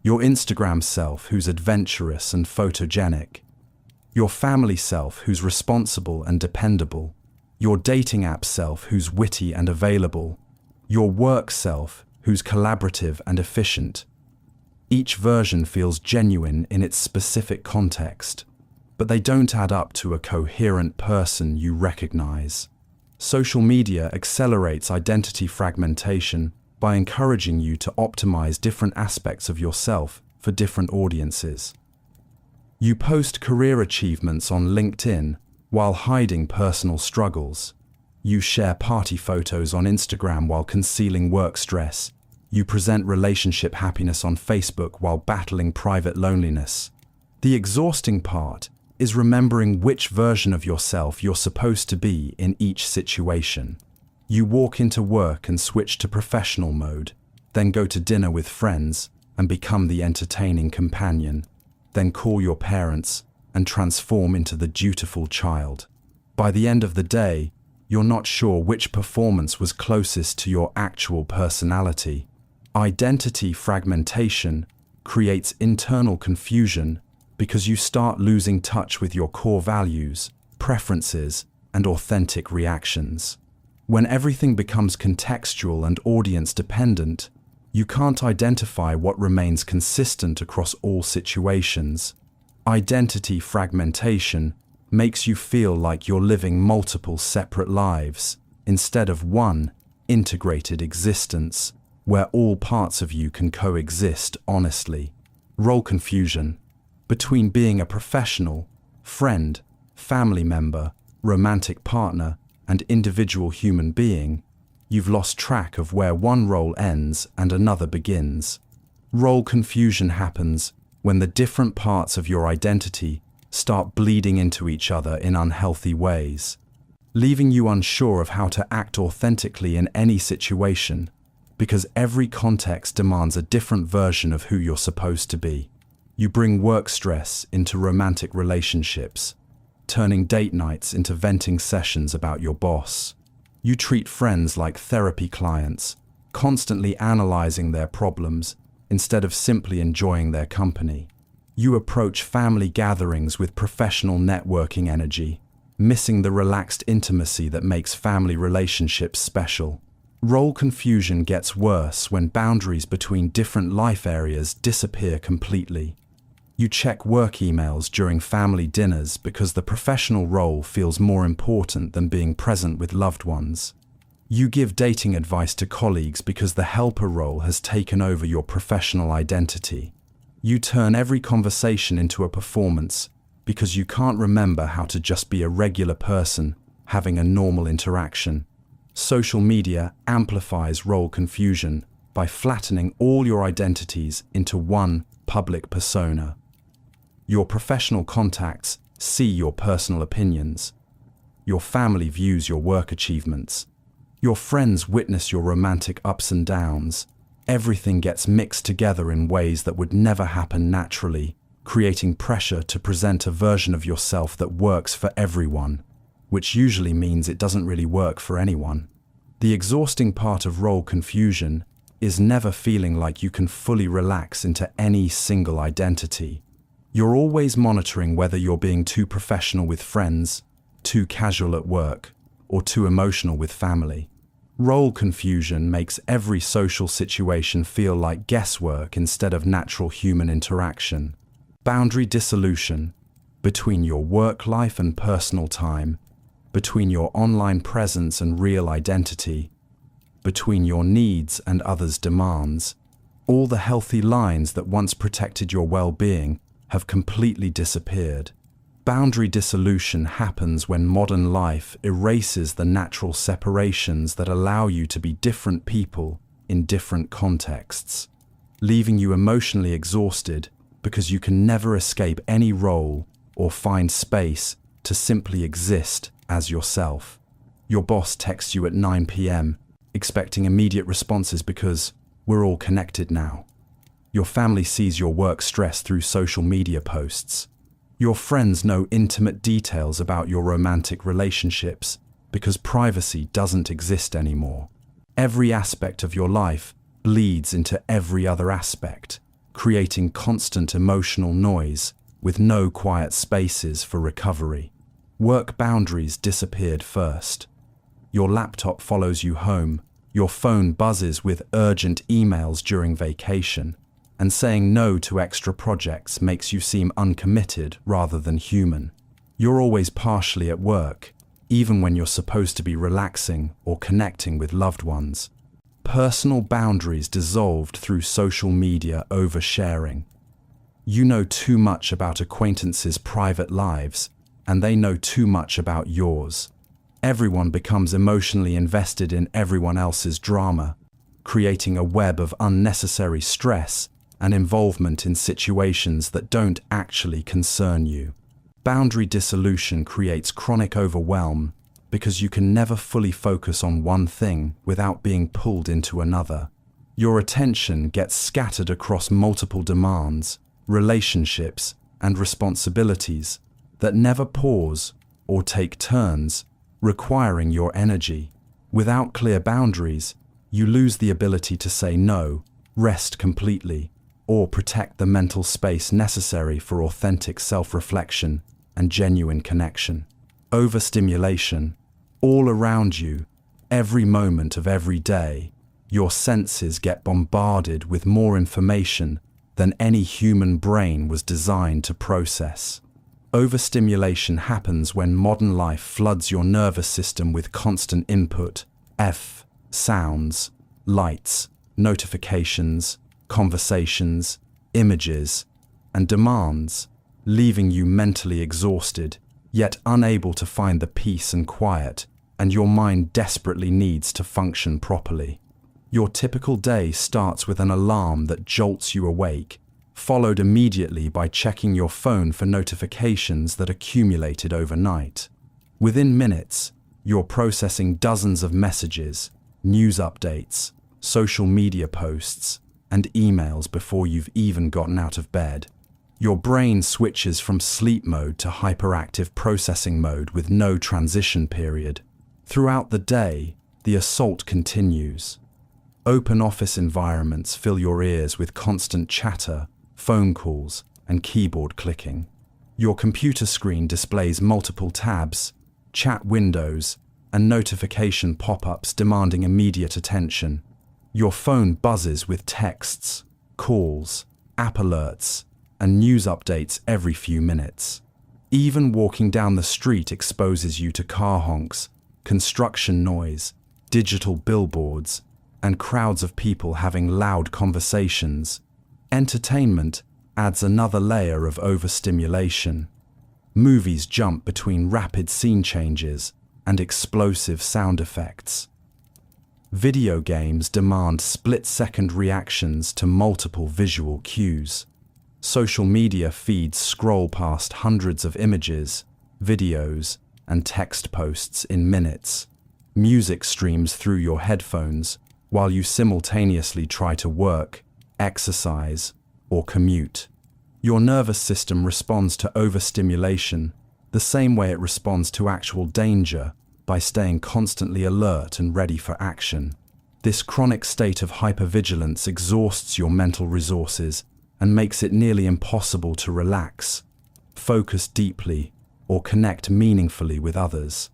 your Instagram self who's adventurous and photogenic, your family self who's responsible and dependable, your dating app self who's witty and available, your work self who's collaborative and efficient. Each version feels genuine in its specific context, but they don't add up to a coherent person you recognize. Social media accelerates identity fragmentation by encouraging you to optimize different aspects of yourself for different audiences. You post career achievements on LinkedIn while hiding personal struggles. You share party photos on Instagram while concealing work stress. You present relationship happiness on Facebook while battling private loneliness. The exhausting part is remembering which version of yourself you're supposed to be in each situation. You walk into work and switch to professional mode, then go to dinner with friends and become the entertaining companion, then call your parents and transform into the dutiful child. By the end of the day, You're not sure which performance was closest to your actual personality. Identity fragmentation creates internal confusion because you start losing touch with your core values, preferences, and authentic reactions. When everything becomes contextual and audience-dependent, you can't identify what remains consistent across all situations. Identity fragmentation makes you feel like you're living multiple separate lives instead of one integrated existence where all parts of you can coexist honestly. Role confusion. Between being a professional, friend, family member, romantic partner, and individual human being, you've lost track of where one role ends and another begins. Role confusion happens when the different parts of your identity start bleeding into each other in unhealthy ways, leaving you unsure of how to act authentically in any situation, because every context demands a different version of who you're supposed to be. You bring work stress into romantic relationships, turning date nights into venting sessions about your boss. You treat friends like therapy clients, constantly analyzing their problems instead of simply enjoying their company. You approach family gatherings with professional networking energy, missing the relaxed intimacy that makes family relationships special. Role confusion gets worse when boundaries between different life areas disappear completely. You check work emails during family dinners because the professional role feels more important than being present with loved ones. You give dating advice to colleagues because the helper role has taken over your professional identity. You turn every conversation into a performance because you can't remember how to just be a regular person having a normal interaction. Social media amplifies role confusion by flattening all your identities into one public persona. Your professional contacts see your personal opinions. Your family views your work achievements. Your friends witness your romantic ups and downs. Everything gets mixed together in ways that would never happen naturally, creating pressure to present a version of yourself that works for everyone, which usually means it doesn't really work for anyone. The exhausting part of role confusion is never feeling like you can fully relax into any single identity. You're always monitoring whether you're being too professional with friends, too casual at work, or too emotional with family. Role confusion makes every social situation feel like guesswork instead of natural human interaction. Boundary dissolution between your work life and personal time, between your online presence and real identity, between your needs and others' demands. All the healthy lines that once protected your well-being have completely disappeared. Boundary dissolution happens when modern life erases the natural separations that allow you to be different people in different contexts, leaving you emotionally exhausted because you can never escape any role or find space to simply exist as yourself. Your boss texts you at 9 p.m., expecting immediate responses because we're all connected now. Your family sees your work stress through social media posts. Your friends know intimate details about your romantic relationships because privacy doesn't exist anymore. Every aspect of your life bleeds into every other aspect, creating constant emotional noise with no quiet spaces for recovery. Work boundaries disappeared first. Your laptop follows you home, your phone buzzes with urgent emails during vacation, and saying no to extra projects makes you seem uncommitted rather than human. You're always partially at work, even when you're supposed to be relaxing or connecting with loved ones. Personal boundaries dissolved through social media oversharing. You know too much about acquaintances' private lives, and they know too much about yours. Everyone becomes emotionally invested in everyone else's drama, creating a web of unnecessary stress and involvement in situations that don't actually concern you. Boundary dissolution creates chronic overwhelm because you can never fully focus on one thing without being pulled into another. Your attention gets scattered across multiple demands, relationships, and responsibilities that never pause or take turns, requiring your energy. Without clear boundaries, you lose the ability to say no, rest completely, or protect the mental space necessary for authentic self-reflection and genuine connection. Overstimulation. All around you, every moment of every day, your senses get bombarded with more information than any human brain was designed to process. Overstimulation happens when modern life floods your nervous system with constant input, sounds, lights, notifications, conversations, images, and demands, leaving you mentally exhausted, yet unable to find the peace and quiet, and your mind desperately needs to function properly. Your typical day starts with an alarm that jolts you awake, followed immediately by checking your phone for notifications that accumulated overnight. Within minutes, you're processing dozens of messages, news updates, social media posts, and emails before you've even gotten out of bed. Your brain switches from sleep mode to hyperactive processing mode with no transition period. Throughout the day, the assault continues. Open office environments fill your ears with constant chatter, phone calls, and keyboard clicking. Your computer screen displays multiple tabs, chat windows, and notification pop-ups demanding immediate attention. Your phone buzzes with texts, calls, app alerts, and news updates every few minutes. Even walking down the street exposes you to car honks, construction noise, digital billboards, and crowds of people having loud conversations. Entertainment adds another layer of overstimulation. Movies jump between rapid scene changes and explosive sound effects. Video games demand split-second reactions to multiple visual cues. Social media feeds scroll past hundreds of images, videos, and text posts in minutes. Music streams through your headphones while you simultaneously try to work, exercise, or commute. Your nervous system responds to overstimulation the same way it responds to actual danger, by staying constantly alert and ready for action. This chronic state of hypervigilance exhausts your mental resources and makes it nearly impossible to relax, focus deeply, or connect meaningfully with others.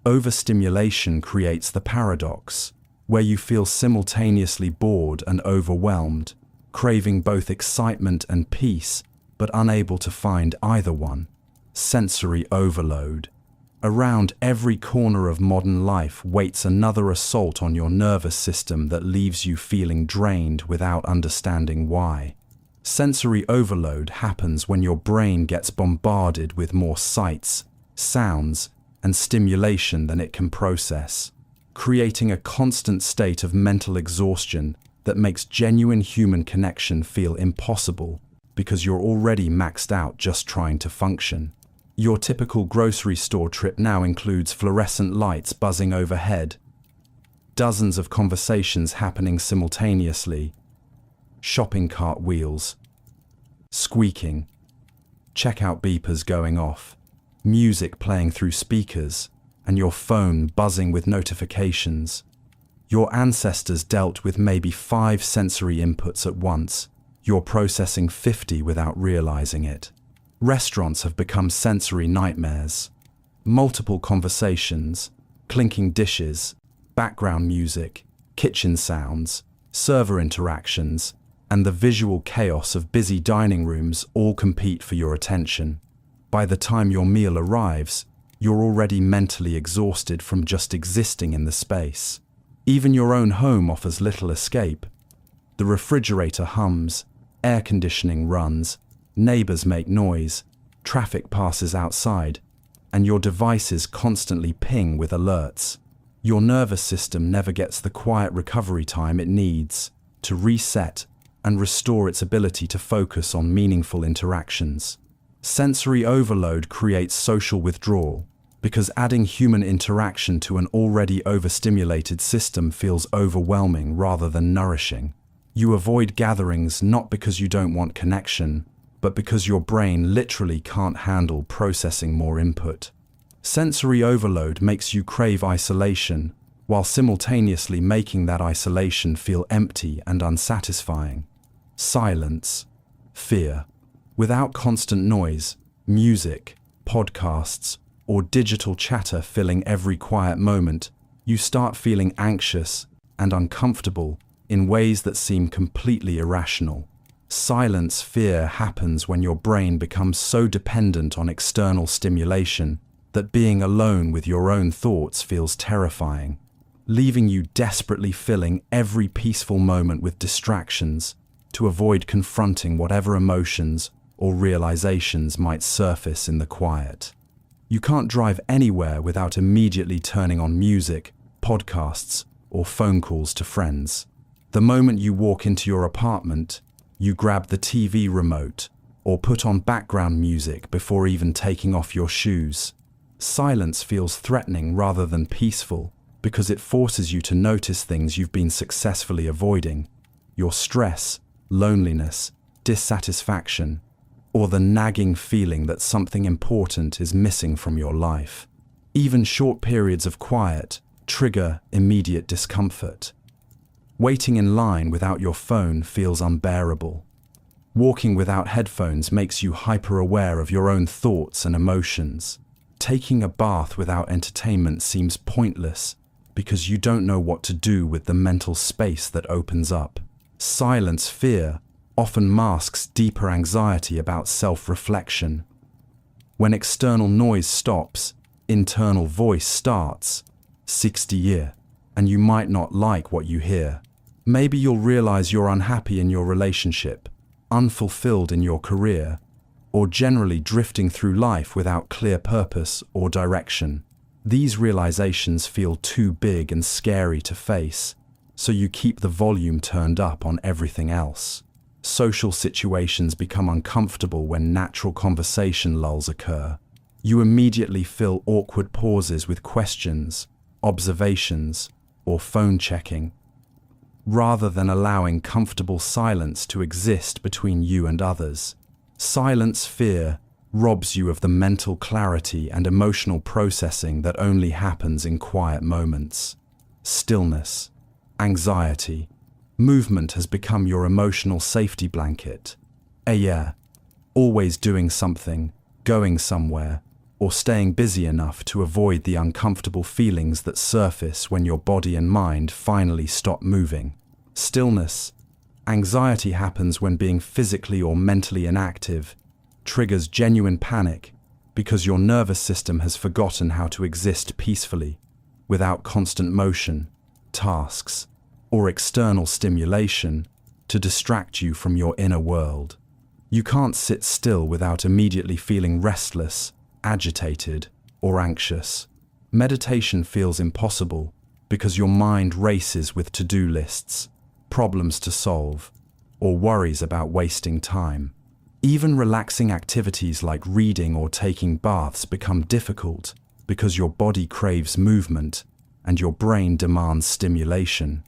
Overstimulation creates the paradox, where you feel simultaneously bored and overwhelmed, craving both excitement and peace, but unable to find either one. Sensory overload. Around every corner of modern life waits another assault on your nervous system that leaves you feeling drained without understanding why. Sensory overload happens when your brain gets bombarded with more sights, sounds, and stimulation than it can process, creating a constant state of mental exhaustion that makes genuine human connection feel impossible because you're already maxed out just trying to function. Your typical grocery store trip now includes fluorescent lights buzzing overhead, dozens of conversations happening simultaneously, shopping cart wheels squeaking, checkout beepers going off, music playing through speakers, and your phone buzzing with notifications. Your ancestors dealt with maybe 5 sensory inputs at once. You're processing 50 without realizing it. Restaurants have become sensory nightmares. Multiple conversations, clinking dishes, background music, kitchen sounds, server interactions, and the visual chaos of busy dining rooms all compete for your attention. By the time your meal arrives, you're already mentally exhausted from just existing in the space. Even your own home offers little escape. The refrigerator hums, air conditioning runs, neighbors make noise, traffic passes outside, and your devices constantly ping with alerts. Your nervous system never gets the quiet recovery time it needs to reset and restore its ability to focus on meaningful interactions. Sensory overload creates social withdrawal, because adding human interaction to an already overstimulated system feels overwhelming rather than nourishing. You avoid gatherings not because you don't want connection, but because your brain literally can't handle processing more input. Sensory overload makes you crave isolation, while simultaneously making that isolation feel empty and unsatisfying. Silence, fear. Without constant noise, music, podcasts, or digital chatter filling every quiet moment, you start feeling anxious and uncomfortable in ways that seem completely irrational. Silence fear happens when your brain becomes so dependent on external stimulation that being alone with your own thoughts feels terrifying, leaving you desperately filling every peaceful moment with distractions to avoid confronting whatever emotions or realizations might surface in the quiet. You can't drive anywhere without immediately turning on music, podcasts, or phone calls to friends. The moment you walk into your apartment, you grab the TV remote or put on background music before even taking off your shoes. Silence feels threatening rather than peaceful because it forces you to notice things you've been successfully avoiding: your stress, loneliness, dissatisfaction, or the nagging feeling that something important is missing from your life. Even short periods of quiet trigger immediate discomfort. Waiting in line without your phone feels unbearable. Walking without headphones makes you hyper-aware of your own thoughts and emotions. Taking a bath without entertainment seems pointless because you don't know what to do with the mental space that opens up. Silence fear often masks deeper anxiety about self-reflection. When external noise stops, internal voice starts. 60 year, and you might not like what you hear. Maybe you'll realize you're unhappy in your relationship, unfulfilled in your career, or generally drifting through life without clear purpose or direction. These realizations feel too big and scary to face, so you keep the volume turned up on everything else. Social situations become uncomfortable when natural conversation lulls occur. You immediately fill awkward pauses with questions, observations, or phone checking, rather than allowing comfortable silence to exist between you and others. Silence fear robs you of the mental clarity and emotional processing that only happens in quiet moments. Stillness, anxiety, movement has become your emotional safety blanket. Always doing something, going somewhere, or staying busy enough to avoid the uncomfortable feelings that surface when your body and mind finally stop moving. Stillness, anxiety happens when being physically or mentally inactive triggers genuine panic because your nervous system has forgotten how to exist peacefully without constant motion, tasks, or external stimulation to distract you from your inner world. You can't sit still without immediately feeling restless, agitated, or anxious. Meditation feels impossible because your mind races with to-do lists, problems to solve, or worries about wasting time. Even relaxing activities like reading or taking baths become difficult because your body craves movement and your brain demands stimulation.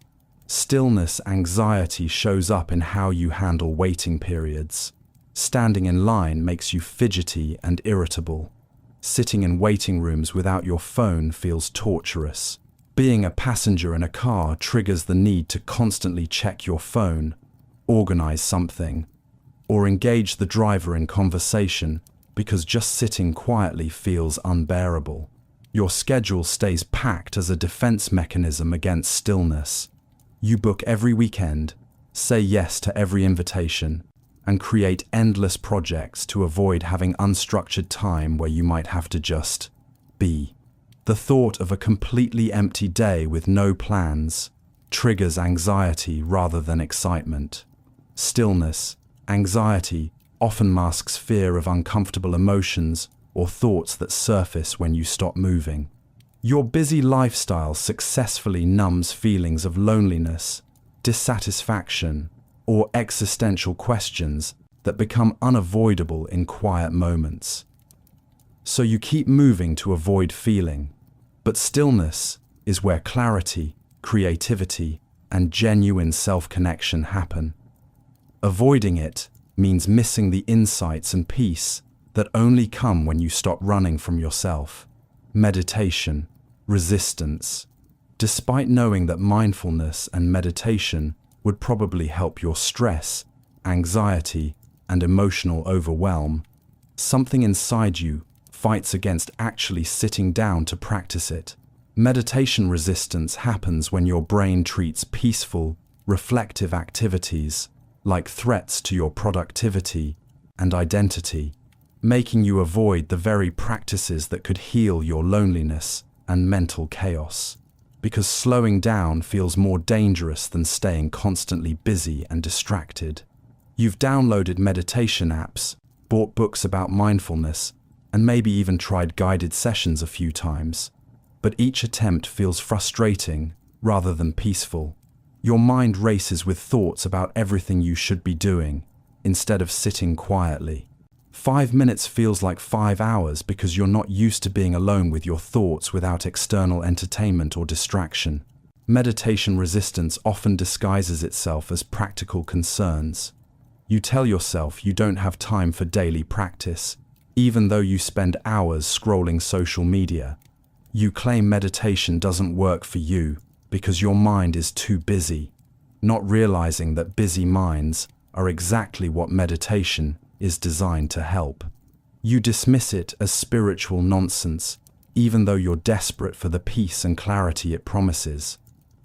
Stillness anxiety shows up in how you handle waiting periods. Standing in line makes you fidgety and irritable. Sitting in waiting rooms without your phone feels torturous. Being a passenger in a car triggers the need to constantly check your phone, organize something, or engage the driver in conversation because just sitting quietly feels unbearable. Your schedule stays packed as a defense mechanism against stillness. You book every weekend, say yes to every invitation, and create endless projects to avoid having unstructured time where you might have to just be. The thought of a completely empty day with no plans triggers anxiety rather than excitement. Stillness, anxiety often masks fear of uncomfortable emotions or thoughts that surface when you stop moving. Your busy lifestyle successfully numbs feelings of loneliness, dissatisfaction, or existential questions that become unavoidable in quiet moments. So you keep moving to avoid feeling, but stillness is where clarity, creativity, and genuine self-connection happen. Avoiding it means missing the insights and peace that only come when you stop running from yourself. Meditation, resistance. Despite knowing that mindfulness and meditation would probably help your stress, anxiety, and emotional overwhelm, something inside you fights against actually sitting down to practice it. Meditation resistance happens when your brain treats peaceful, reflective activities like threats to your productivity and identity, making you avoid the very practices that could heal your loneliness and mental chaos. Because slowing down feels more dangerous than staying constantly busy and distracted. You've downloaded meditation apps, bought books about mindfulness, and maybe even tried guided sessions a few times. But each attempt feels frustrating rather than peaceful. Your mind races with thoughts about everything you should be doing, instead of sitting quietly. 5 minutes feels like 5 hours because you're not used to being alone with your thoughts without external entertainment or distraction. Meditation resistance often disguises itself as practical concerns. You tell yourself you don't have time for daily practice, even though you spend hours scrolling social media. You claim meditation doesn't work for you because your mind is too busy, not realizing that busy minds are exactly what meditation is designed to help. You dismiss it as spiritual nonsense, even though you're desperate for the peace and clarity it promises.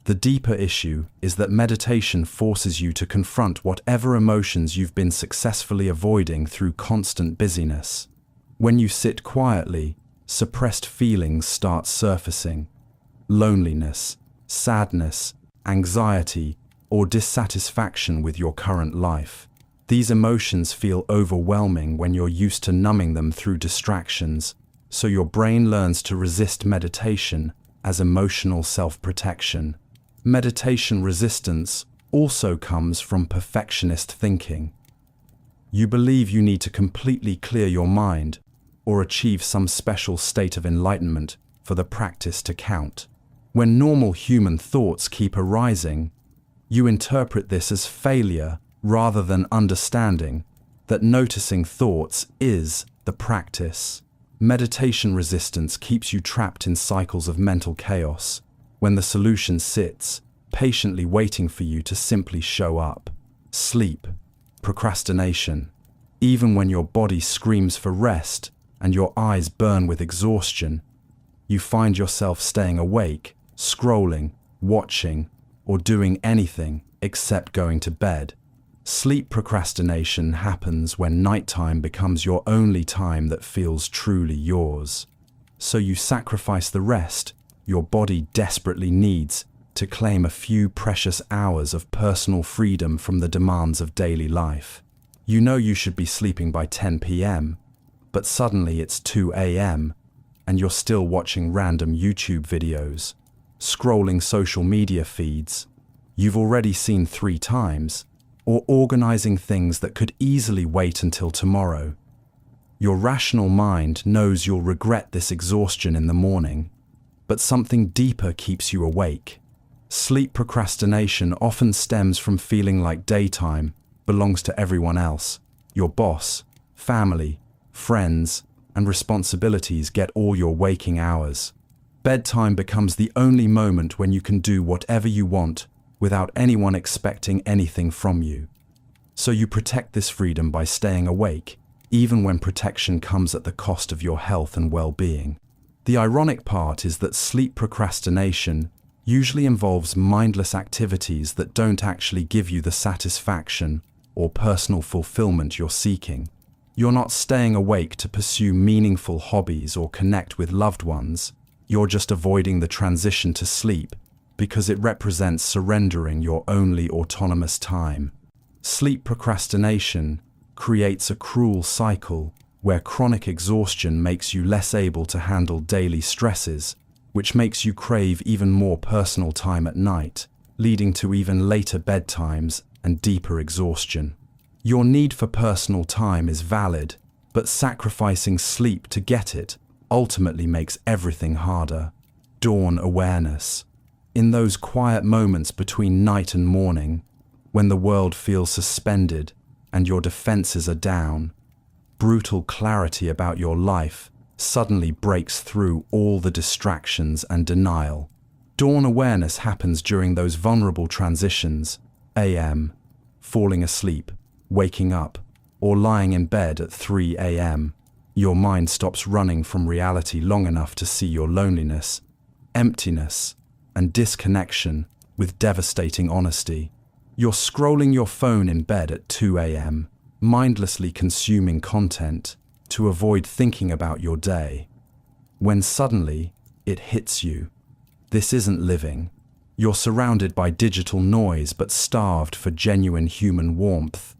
The deeper issue is that meditation forces you to confront whatever emotions you've been successfully avoiding through constant busyness. When you sit quietly, suppressed feelings start surfacing. Loneliness, sadness, anxiety, or dissatisfaction with your current life. These emotions feel overwhelming when you're used to numbing them through distractions, so your brain learns to resist meditation as emotional self-protection. Meditation resistance also comes from perfectionist thinking. You believe you need to completely clear your mind or achieve some special state of enlightenment for the practice to count. When normal human thoughts keep arising, you interpret this as failure rather than understanding that noticing thoughts is the practice. Meditation resistance keeps you trapped in cycles of mental chaos, when the solution sits, patiently waiting for you to simply show up. Sleep, procrastination. Even when your body screams for rest and your eyes burn with exhaustion, you find yourself staying awake, scrolling, watching, or doing anything except going to bed. Sleep procrastination happens when nighttime becomes your only time that feels truly yours. So you sacrifice the rest your body desperately needs to claim a few precious hours of personal freedom from the demands of daily life. You know you should be sleeping by 10 p.m., but suddenly it's 2 a.m. and you're still watching random YouTube videos, scrolling social media feeds you've already seen 3 times, or organizing things that could easily wait until tomorrow. Your rational mind knows you'll regret this exhaustion in the morning, but something deeper keeps you awake. Sleep procrastination often stems from feeling like daytime belongs to everyone else. Your boss, family, friends, and responsibilities get all your waking hours. Bedtime becomes the only moment when you can do whatever you want without anyone expecting anything from you. So you protect this freedom by staying awake, even when protection comes at the cost of your health and well-being. The ironic part is that sleep procrastination usually involves mindless activities that don't actually give you the satisfaction or personal fulfillment you're seeking. You're not staying awake to pursue meaningful hobbies or connect with loved ones. You're just avoiding the transition to sleep because it represents surrendering your only autonomous time. Sleep procrastination creates a cruel cycle where chronic exhaustion makes you less able to handle daily stresses, which makes you crave even more personal time at night, leading to even later bedtimes and deeper exhaustion. Your need for personal time is valid, but sacrificing sleep to get it ultimately makes everything harder. Dawn awareness. In those quiet moments between night and morning, when the world feels suspended and your defenses are down, brutal clarity about your life suddenly breaks through all the distractions and denial. Dawn awareness happens during those vulnerable transitions, a.m., falling asleep, waking up, or lying in bed at 3 a.m. Your mind stops running from reality long enough to see your loneliness, emptiness, and disconnection with devastating honesty. You're scrolling your phone in bed at 2 a.m., mindlessly consuming content to avoid thinking about your day. When suddenly, it hits you. This isn't living. You're surrounded by digital noise but starved for genuine human warmth.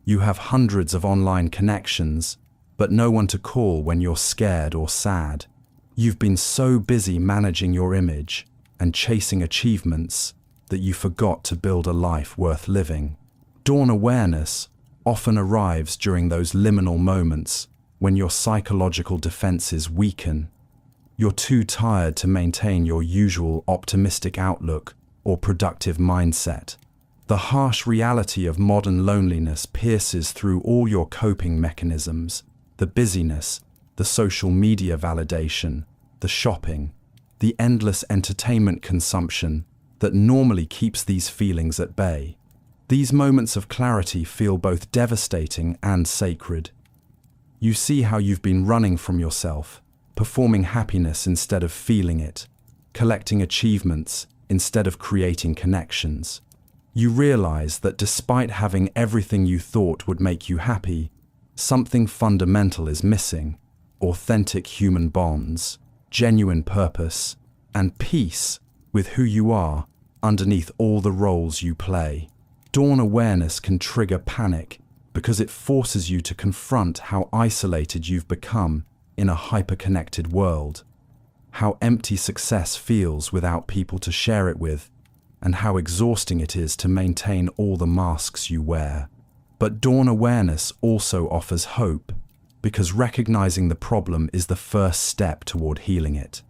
You have hundreds of online connections, but no one to call when you're scared or sad. You've been so busy managing your image and chasing achievements that you forgot to build a life worth living. Dawn awareness often arrives during those liminal moments when your psychological defenses weaken. You're too tired to maintain your usual optimistic outlook or productive mindset. The harsh reality of modern loneliness pierces through all your coping mechanisms, the busyness, the social media validation, the shopping, the endless entertainment consumption that normally keeps these feelings at bay. These moments of clarity feel both devastating and sacred. You see how you've been running from yourself, performing happiness instead of feeling it, collecting achievements instead of creating connections. You realize that despite having everything you thought would make you happy, something fundamental is missing: authentic human bonds, genuine purpose, and peace with who you are underneath all the roles you play. Dawn awareness can trigger panic because it forces you to confront how isolated you've become in a hyper-connected world, how empty success feels without people to share it with, and how exhausting it is to maintain all the masks you wear. But dawn awareness also offers hope, because recognizing the problem is the first step toward healing it.